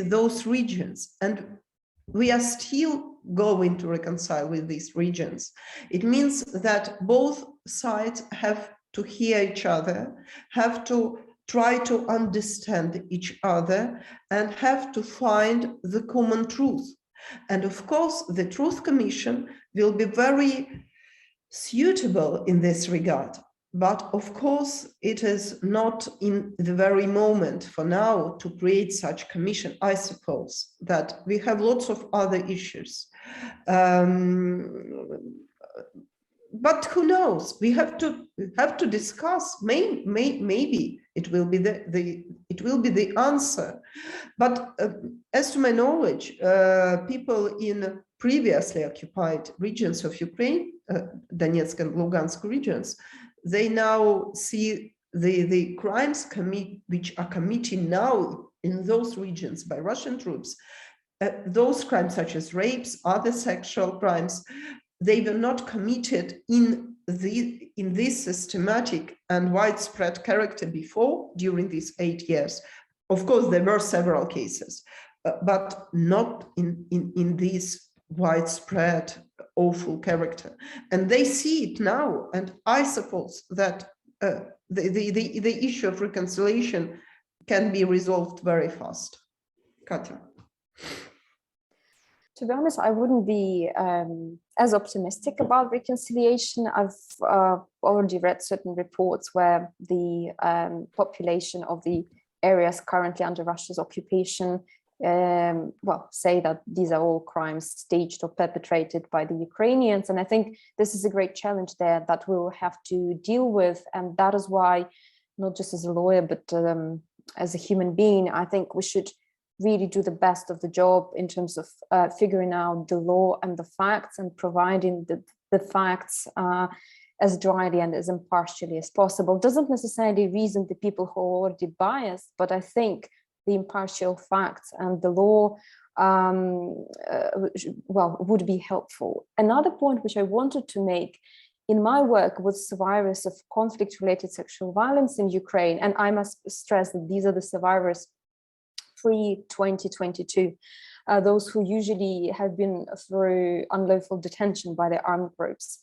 those regions, and we are still going to reconcile with these regions. It means that both sides have to hear each other, have to try to understand each other, and have to find the common truth. And of course, the Truth Commission will be very suitable in this regard. But of course, it is not in the very moment for now to create such commission. I suppose that we have lots of other issues. But who knows? We have to discuss. Maybe it will be the answer. But as to my knowledge, people in previously occupied regions of Ukraine, Donetsk and Lugansk regions, they now see the crimes which are committed now in those regions by Russian troops. Those crimes such as rapes, other sexual crimes, they were not committed in this systematic and widespread character before during these 8 years. Of course, there were several cases, but not in this widespread awful character, and they see it now. And I suppose that the issue of reconciliation can be resolved very fast. Katya. To be honest, I wouldn't be as optimistic about reconciliation. I've already read certain reports where the population of the areas currently under Russia's occupation say that these are all crimes staged or perpetrated by the Ukrainians. And I think this is a great challenge there that we'll have to deal with. And that is why, not just as a lawyer, but as a human being, I think we should really do the best of the job in terms of figuring out the law and the facts and providing the facts as dryly and as impartially as possible. Doesn't necessarily reason the people who are already biased, but I think the impartial facts and the law would be helpful. Another point which I wanted to make in my work with survivors of conflict-related sexual violence in Ukraine, and I must stress that these are the survivors pre-2022, those who usually have been through unlawful detention by the armed groups.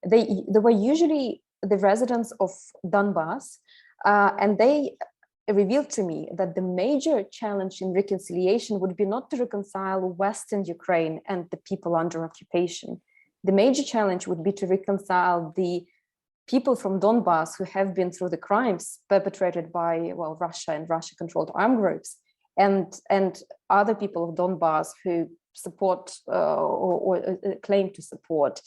They were usually the residents of Donbass, and they revealed to me that the major challenge in reconciliation would be not to reconcile Western Ukraine and the people under occupation. The major challenge would be to reconcile the people from Donbass who have been through the crimes perpetrated by, well, Russia and Russia-controlled armed groups, and other people of Donbass who support or claim to support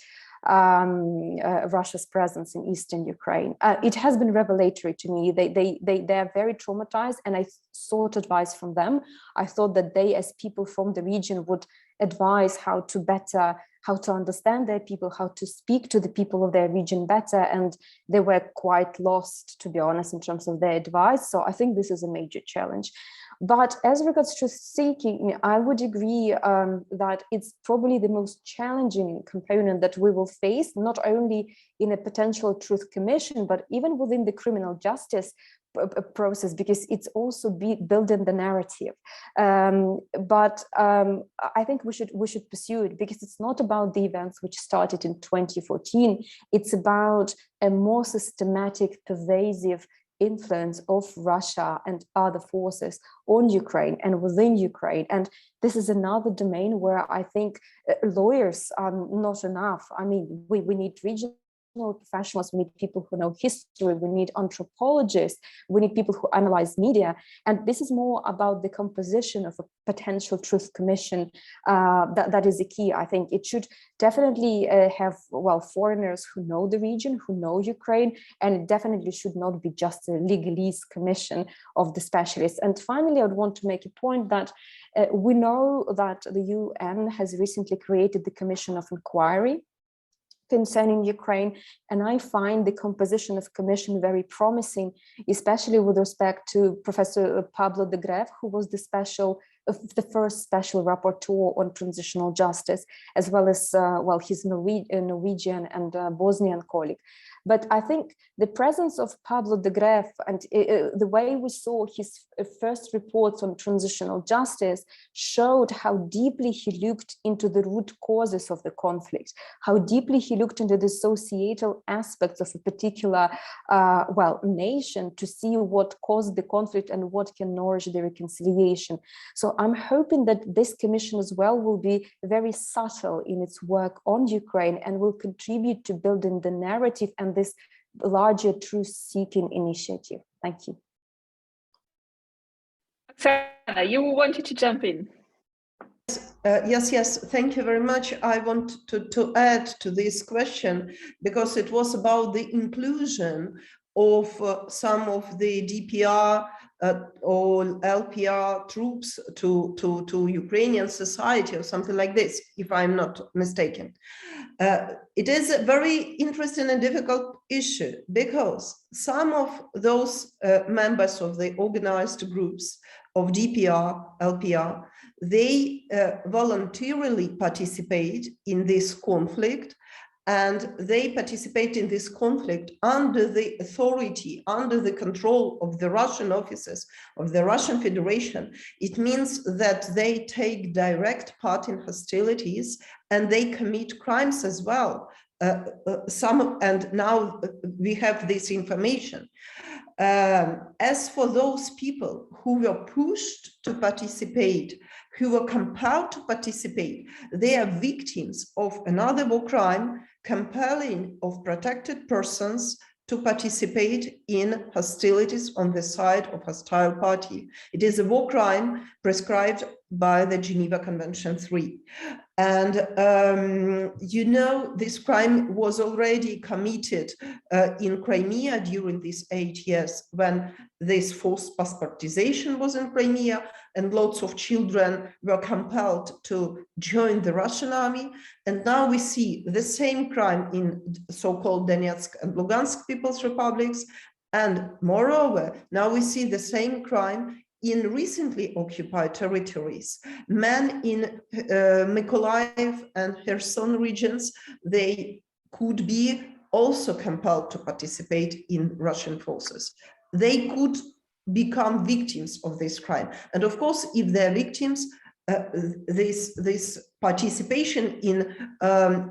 Russia's presence in eastern Ukraine. It has been revelatory to me. They are very traumatized, and I sought advice from them. I thought that they, as people from the region, would advise how to understand their people, how to speak to the people of their region better, and they were quite lost, to be honest, in terms of their advice. So I think this is a major challenge. But as regards truth seeking, I would agree that it's probably the most challenging component that we will face, not only in a potential truth commission, but even within the criminal justice process, because it's also building the narrative. But I think we should pursue it, because it's not about the events which started in 2014. It's about a more systematic, pervasive influence of Russia and other forces on Ukraine and within Ukraine. And this is another domain where I think lawyers are not enough. I mean, we need regional professionals, we need people who know history, we need anthropologists, we need people who analyze media. And this is more about the composition of a potential truth commission. That is the key. I think it should definitely have, well, foreigners who know the region, who know Ukraine, and it definitely should not be just a legalese commission of the specialists. And finally, I would want to make a point that we know that the UN has recently created the Commission of Inquiry concerning Ukraine, and I find the composition of commission very promising, especially with respect to Professor Pablo de Greve, who was the first special rapporteur on transitional justice, as well as well, his Norwegian and Bosnian colleague. But I think the presence of Pablo de Greve and the way we saw his first reports on transitional justice showed how deeply he looked into the root causes of the conflict, how deeply he looked into the societal aspects of a particular nation to see what caused the conflict and what can nourish the reconciliation. So I'm hoping that this commission as well will be very subtle in its work on Ukraine and will contribute to building the narrative and this larger truth-seeking initiative. Thank you. Oksana, you wanted to jump in. Yes, thank you very much. I want to add to this question, because it was about the inclusion of some of the DPR or LPR troops to Ukrainian society or something like this, if I'm not mistaken. It is a very interesting and difficult issue, because some of those members of the organized groups of DPR, LPR, they voluntarily participate in this conflict, and they participate in this conflict under the authority, under the control of the Russian officers of the Russian Federation. It means that they take direct part in hostilities and they commit crimes as well. And now we have this information. As for those people who were pushed to participate, who were compelled to participate, they are victims of another war crime, compelling of protected persons to participate in hostilities on the side of hostile party. It is a war crime prescribed by the Geneva Convention 3. And you know, this crime was already committed in Crimea during these 8 years, when this forced passportization was in Crimea, and lots of children were compelled to join the Russian army. And now we see the same crime in so-called Donetsk and Lugansk People's Republics. And moreover, now we see the same crime in recently occupied territories. Men in Mykolaiv and Kherson regions, they could be also compelled to participate in Russian forces. They could become victims of this crime. And of course, if they're victims, this participation in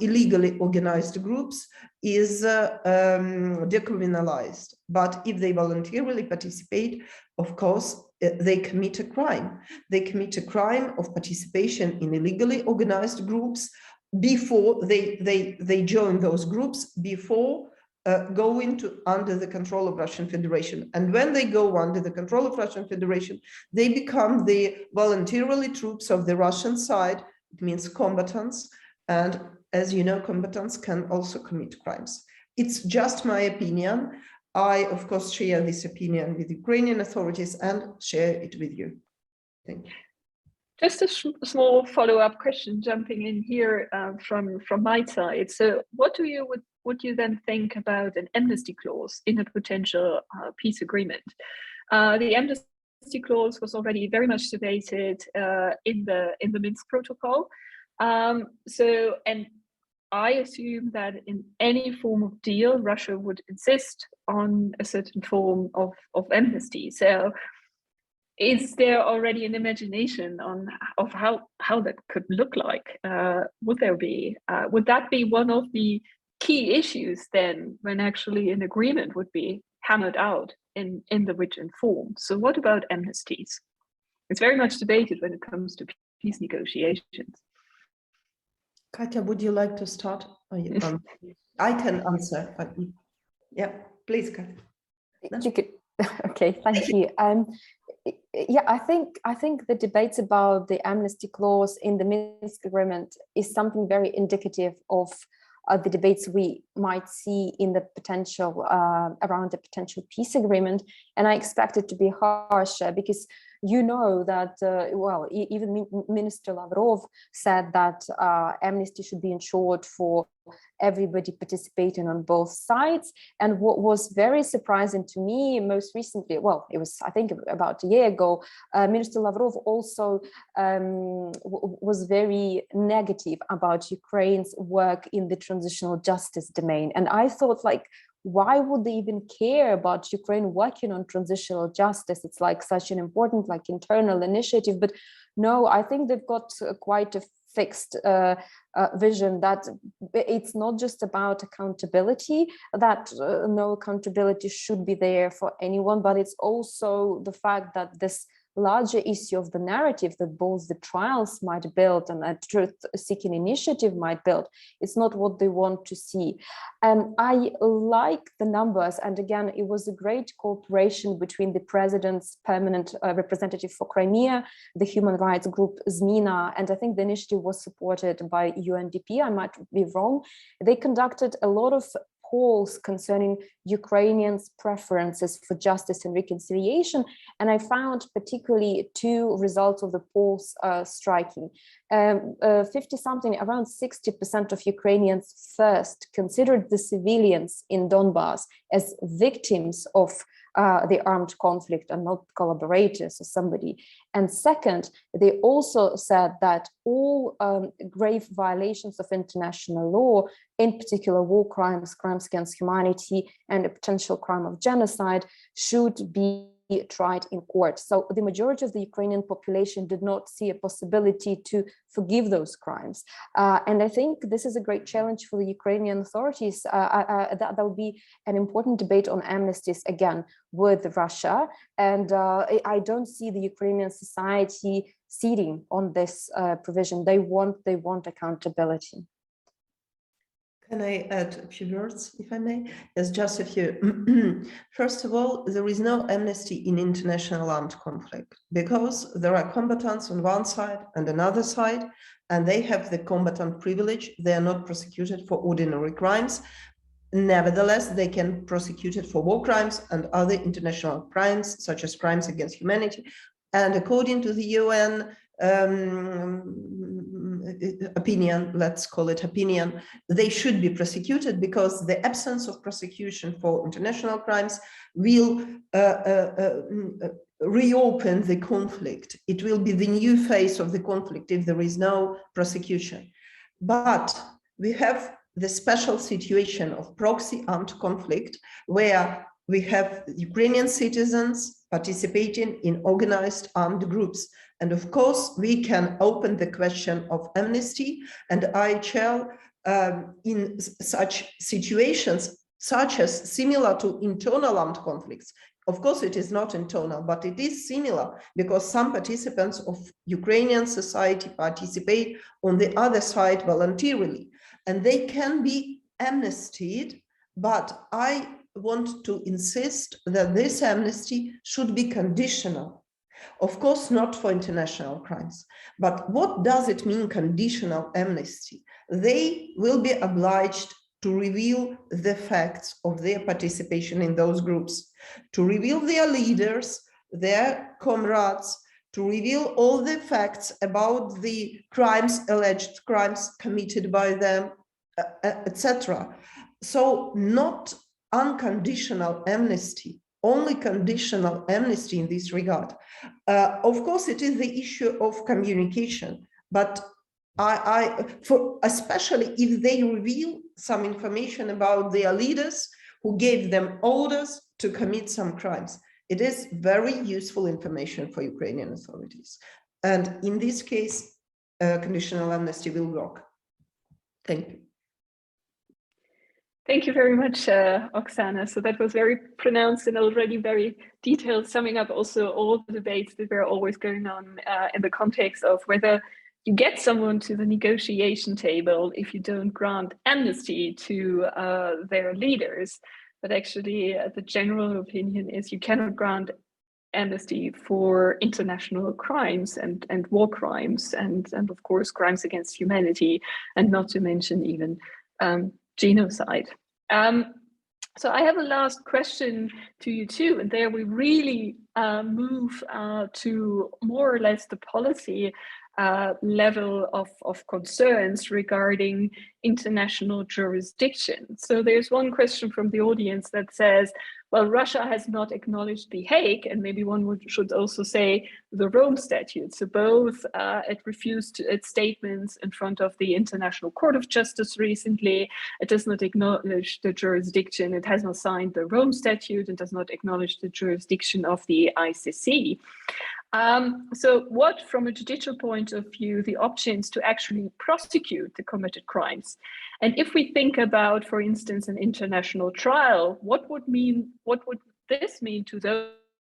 illegally organized groups is decriminalized. But if they voluntarily participate, of course, they commit a crime. They commit a crime of participation in illegally organized groups before they join those groups, before going under the control of Russian Federation. And when they go under the control of Russian Federation, they become the voluntarily troops of the Russian side. It means combatants. And as you know, combatants can also commit crimes. It's just my opinion. I, of course, share this opinion with Ukrainian authorities and share it with you. Thank you. Just a small follow-up question jumping in here from my side. So what would you then think about an amnesty clause in a potential peace agreement? The amnesty clause was already very much debated in the Minsk Protocol. And I assume that in any form of deal, Russia would insist on a certain form of amnesty. So is there already an imagination of how that could look like? Would that be one of the key issues then when actually an agreement would be hammered out in the written form? So what about amnesties? It's very much debated when it comes to peace negotiations. Katya, would you like to start? I can answer. Yeah, please, Katya. You could. Okay, thank you. Yeah, I think the debates about the amnesty clause in the Minsk Agreement is something very indicative of the debates we might see in the potential around the potential peace agreement, and I expect it to be harsher because you know that even Minister Lavrov said that amnesty should be ensured for everybody participating on both sides. And what was very surprising to me most recently, well, it was I think about a year ago, Minister Lavrov also was very negative about Ukraine's work in the transitional justice domain. And I thought, like, why would they even care about Ukraine working on transitional justice? It's like such an important, like, internal initiative. But no, I think they've got quite a fixed vision that it's not just about accountability, that no accountability should be there for anyone, but it's also the fact that this larger issue of the narrative that both the trials might build and a truth-seeking initiative might build, it's not what they want to see. And I like the numbers. And again, it was a great cooperation between the president's permanent representative for Crimea, the human rights group Zmina, and I think the initiative was supported by UNDP. I might be wrong. They conducted a lot of polls concerning Ukrainians' preferences for justice and reconciliation. And I found particularly two results of the polls striking. 50-something, around 60% of Ukrainians first considered the civilians in Donbass as victims of the armed conflict and not collaborators or somebody. And second, they also said that all grave violations of international law, in particular war crimes, crimes against humanity, and a potential crime of genocide, should be tried in court. So the majority of the Ukrainian population did not see a possibility to forgive those crimes. And I think this is a great challenge for the Ukrainian authorities. That will be an important debate on amnesties again with Russia. And I don't see the Ukrainian society ceding on this provision. They want accountability. Can I add a few words, if I may? Yes, just a few. First of all, there is no amnesty in international armed conflict because there are combatants on one side and another side, and they have the combatant privilege. They are not prosecuted for ordinary crimes. Nevertheless, they can prosecute it for war crimes and other international crimes, such as crimes against humanity, And according to the UN opinion, let's call it opinion, they should be prosecuted because the absence of prosecution for international crimes will reopen the conflict. It will be the new phase of the conflict if there is no prosecution. But we have the special situation of proxy armed conflict, where we have Ukrainian citizens participating in organized armed groups. And of course, we can open the question of amnesty and IHL in such situations, such as similar to internal armed conflicts. Of course, it is not internal, but it is similar because some participants of Ukrainian society participate on the other side voluntarily, and they can be amnestied. But I want to insist that this amnesty should be conditional. Of course, not for international crimes. But what does it mean, conditional amnesty? They will be obliged to reveal the facts of their participation in those groups, to reveal their leaders, their comrades, to reveal all the facts about the crimes, alleged crimes committed by them, etc. So not unconditional amnesty, only conditional amnesty in this regard. Of course, it is the issue of communication, but especially if they reveal some information about their leaders who gave them orders to commit some crimes, it is very useful information for Ukrainian authorities. And in this case, conditional amnesty will work. Thank you. Thank you very much, Oksana. So that was very pronounced and already very detailed, summing up also all the debates that were always going on in the context of whether you get someone to the negotiation table if you don't grant amnesty to their leaders. But actually, the general opinion is you cannot grant amnesty for international crimes and war crimes and of course, crimes against humanity, and not to mention even genocide. So I have a last question to you too, and there we really move to more or less the policy level of concerns regarding international jurisdiction. So there's one question from the audience that says, well, Russia has not acknowledged The Hague, and maybe one should also say the Rome Statute. So both it refused its statements in front of the International Court of Justice recently. It does not acknowledge the jurisdiction. It has not signed the Rome Statute and does not acknowledge the jurisdiction of the ICC. So what, from a judicial point of view, the options to actually prosecute the committed crimes? And if we think about, for instance, an international trial, what would this mean to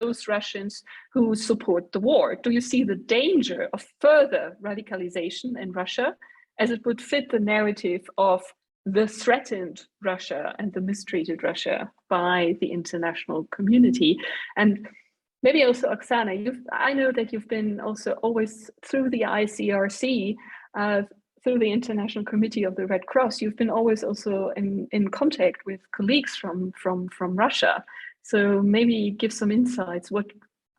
those Russians who support the war? Do you see the danger of further radicalization in Russia, as it would fit the narrative of the threatened Russia and the mistreated Russia by the international community? And maybe also, Oksana, I know that you've been also always through the ICRC, through the International Committee of the Red Cross, you've been always also in contact with colleagues from Russia. So maybe give some insights. What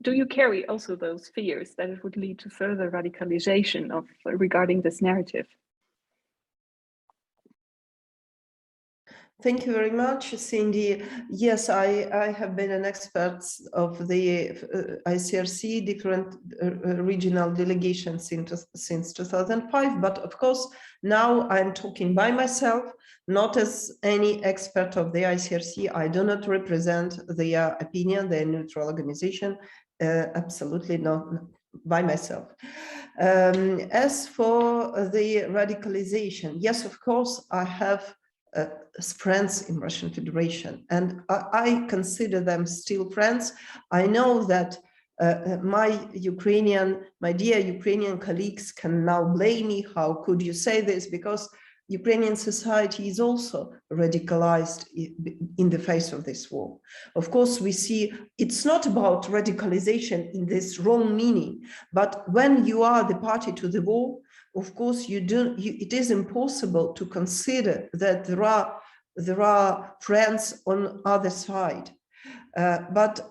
do you carry also those fears that it would lead to further radicalization regarding this narrative? Thank you very much, Cindy. Yes, I have been an expert of the ICRC, different regional delegations since 2005. But of course, now I'm talking by myself, not as any expert of the ICRC. I do not represent their opinion, their neutral organization, absolutely not by myself. As for the radicalization, yes, of course, I have friends in Russian Federation, and I consider them still friends. I know that my dear Ukrainian colleagues can now blame me. How could you say this? Because Ukrainian society is also radicalized in the face of this war. Of course, we see it's not about radicalization in this wrong meaning, but when you are the party to the war, of course, it is impossible to consider that there are friends on other side. But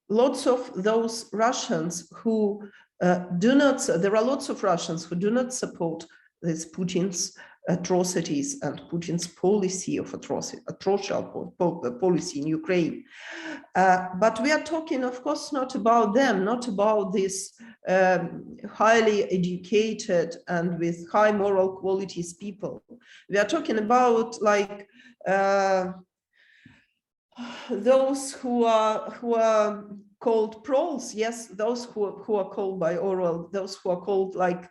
lots of those Russians who there are lots of Russians who do not support this Putin's atrocities and Putin's policy of atrocious policy in Ukraine. But we are talking, of course, not about them, not about this highly educated and with high moral qualities people. We are talking about like those who are called proles, yes, those who are called by Orwell, those who are called like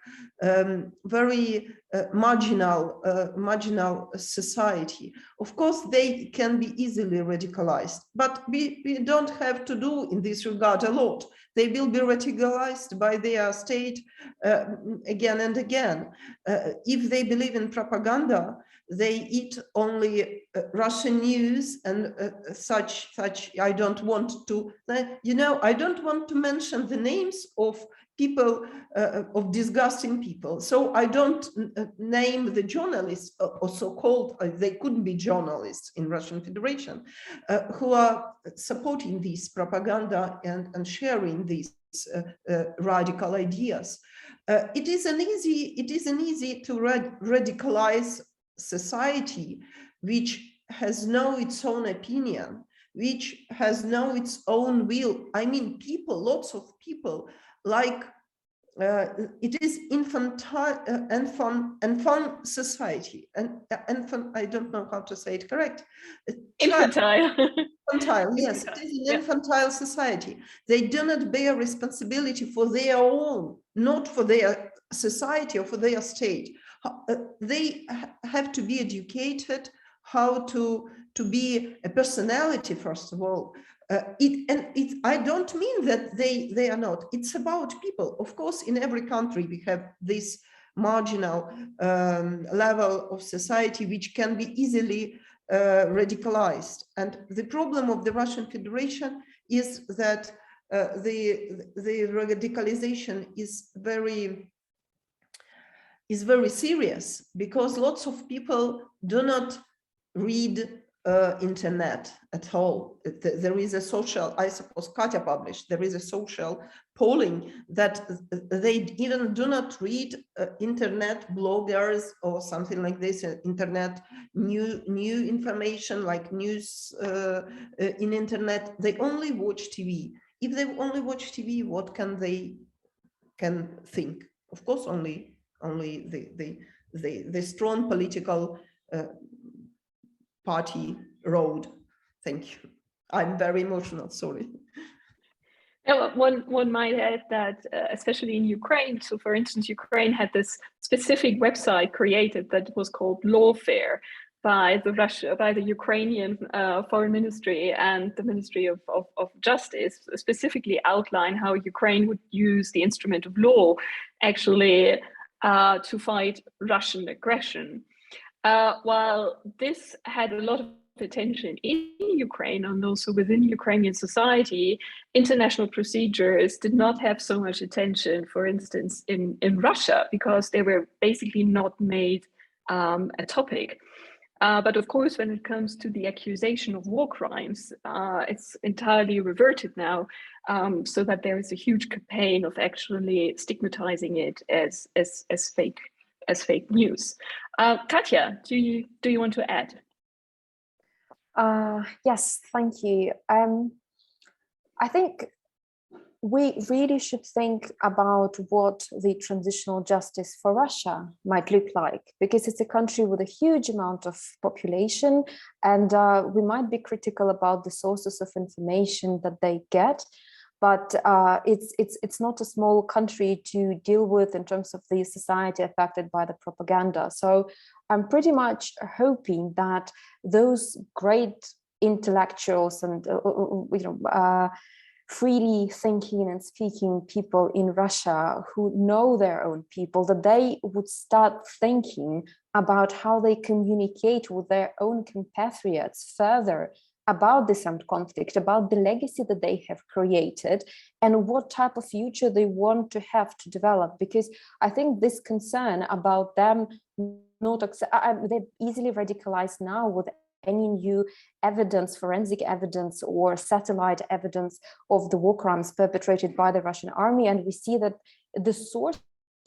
very marginal society. Of course, they can be easily radicalized, but we don't have to do in this regard a lot. They will be radicalized by their state again and again. If they believe in propaganda, they eat only Russian news and such. I don't want to, I don't want to mention the names of people, of disgusting people. So I don't name the journalists, or so-called, they couldn't be journalists in Russian Federation, who are supporting this propaganda and sharing these radical ideas. It isn't easy to radicalize society which has no its own opinion, which has no its own will. I mean, people, lots of people, like it is infantile infant society, and infant, I don't know how to say it correct. Infantile. Infantile, yes, it is an infantile society. They do not bear responsibility for their own, not for their society or for their state. They have to be educated how to be a personality, first of all. I don't mean that they are not. It's about people. Of course, in every country we have this marginal level of society which can be easily radicalized. And the problem of the Russian Federation is that the radicalization is very serious, because lots of people do not read internet at all. There is a social, I suppose Katya published, there is a social polling that they even do not read internet bloggers or something like this, internet new information like news in internet. They only watch TV. If they only watch TV, what can they think? Of course, only the strong political party road. Thank you. I'm very emotional, sorry. One might add that, especially in Ukraine, so for instance, Ukraine had this specific website created that was called Lawfare by the Ukrainian Foreign Ministry and the Ministry of Justice, specifically outline how Ukraine would use the instrument of law actually to fight Russian aggression. While this had a lot of attention in Ukraine and also within Ukrainian society, international procedures did not have so much attention, for instance, in Russia, because they were basically not made a topic. But of course, when it comes to the accusation of war crimes, it's entirely reverted now, so that there is a huge campaign of actually stigmatizing it as fake news. Katya, do you want to add? Yes, thank you. I think we really should think about what the transitional justice for Russia might look like, because it's a country with a huge amount of population, and we might be critical about the sources of information that they get, but it's not a small country to deal with in terms of the society affected by the propaganda. So I'm pretty much hoping that those great intellectuals and freely thinking and speaking people in Russia who know their own people, that they would start thinking about how they communicate with their own compatriots further about this armed conflict, about the legacy that they have created, and what type of future they want to have to develop. Because I think this concern about them not they're easily radicalized now with any new evidence, forensic evidence or satellite evidence of the war crimes perpetrated by the Russian army. And we see that the source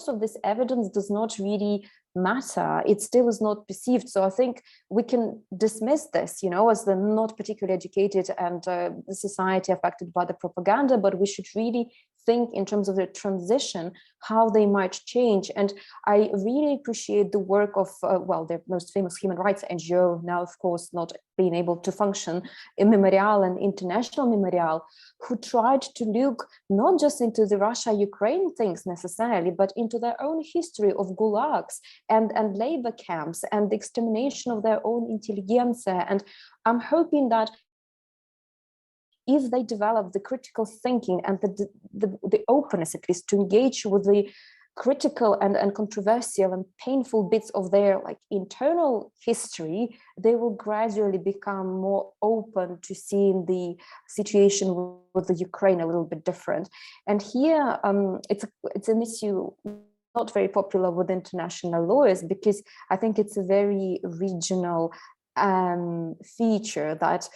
of this evidence does not really matter. It still is not perceived. So I think we can dismiss this, as the not particularly educated and the society affected by the propaganda, but we should really think in terms of the transition, how they might change. And I really appreciate the work of, their most famous human rights NGO, now of course not being able to function, Memorial and International Memorial, who tried to look not just into the Russia-Ukraine things necessarily, but into their own history of gulags and labor camps and the extermination of their own intelligentsia. And I'm hoping that if they develop the critical thinking and the openness, at least, to engage with the critical and controversial and painful bits of their internal history, they will gradually become more open to seeing the situation with the Ukraine a little bit different. And here, it's an issue not very popular with international lawyers, because I think it's a very regional feature that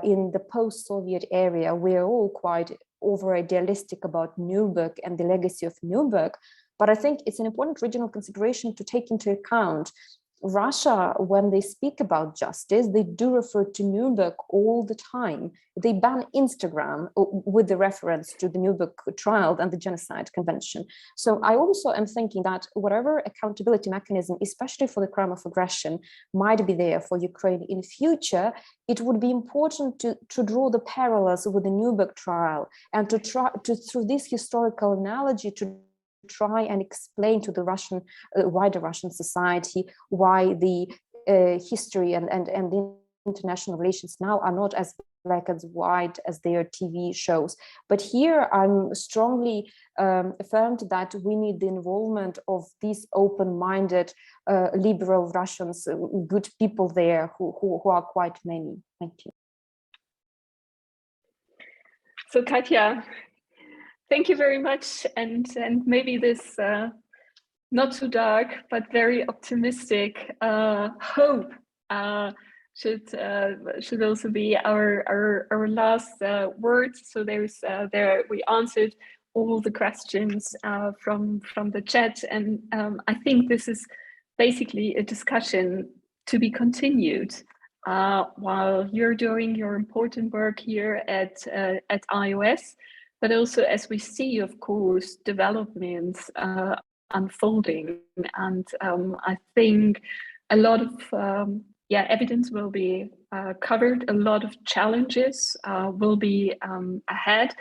in the post-Soviet area, we're all quite over-idealistic about Nuremberg and the legacy of Nuremberg. But I think it's an important regional consideration to take into account. Russia, when they speak about justice, they do refer to Nuremberg all the time. They ban Instagram with the reference to the Nuremberg trial and the Genocide Convention. So I also am thinking that whatever accountability mechanism, especially for the crime of aggression, might be there for Ukraine in future, it would be important to draw the parallels with the Nuremberg trial and to try to, through this historical analogy, to try and explain to the Russian, wider Russian society why the history and the international relations now are not as black and white as their TV shows. But here I'm strongly affirmed that we need the involvement of these open-minded liberal Russians, good people there who are quite many. Thank you. So Katya, thank you very much, and maybe this not too dark but very optimistic hope should also be our last words. So there we answered all the questions from the chat, and I think this is basically a discussion to be continued while you're doing your important work here at iOS. But also as we see, of course, developments unfolding, and I think a lot of evidence will be covered, a lot of challenges will be ahead,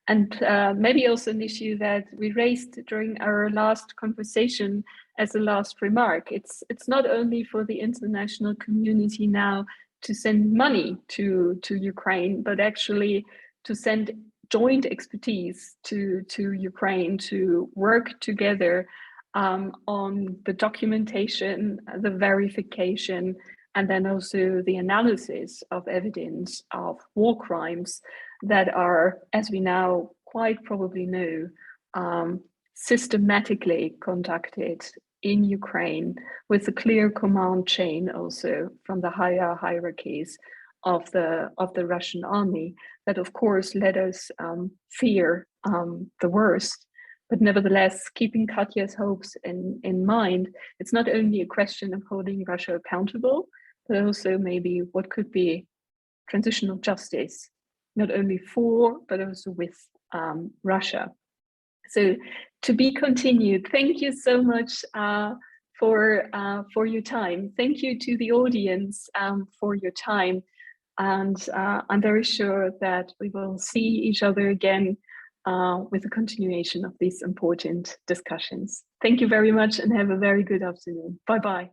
and maybe also an issue that we raised during our last conversation as a last remark. It's not only for the international community now to send money to Ukraine, but actually to send joint expertise to Ukraine to work together on the documentation, the verification, and then also the analysis of evidence of war crimes that are, as we now quite probably know, systematically conducted in Ukraine with a clear command chain also from the higher hierarchies of the Russian army, that of course let us fear the worst. But nevertheless, keeping Katya's hopes in mind, it's not only a question of holding Russia accountable, but also maybe what could be transitional justice, not only for, but also with Russia. So to be continued. Thank you so much for your time. Thank you to the audience for your time. And I'm very sure that we will see each other again with the continuation of these important discussions. Thank you very much and have a very good afternoon. Bye-bye.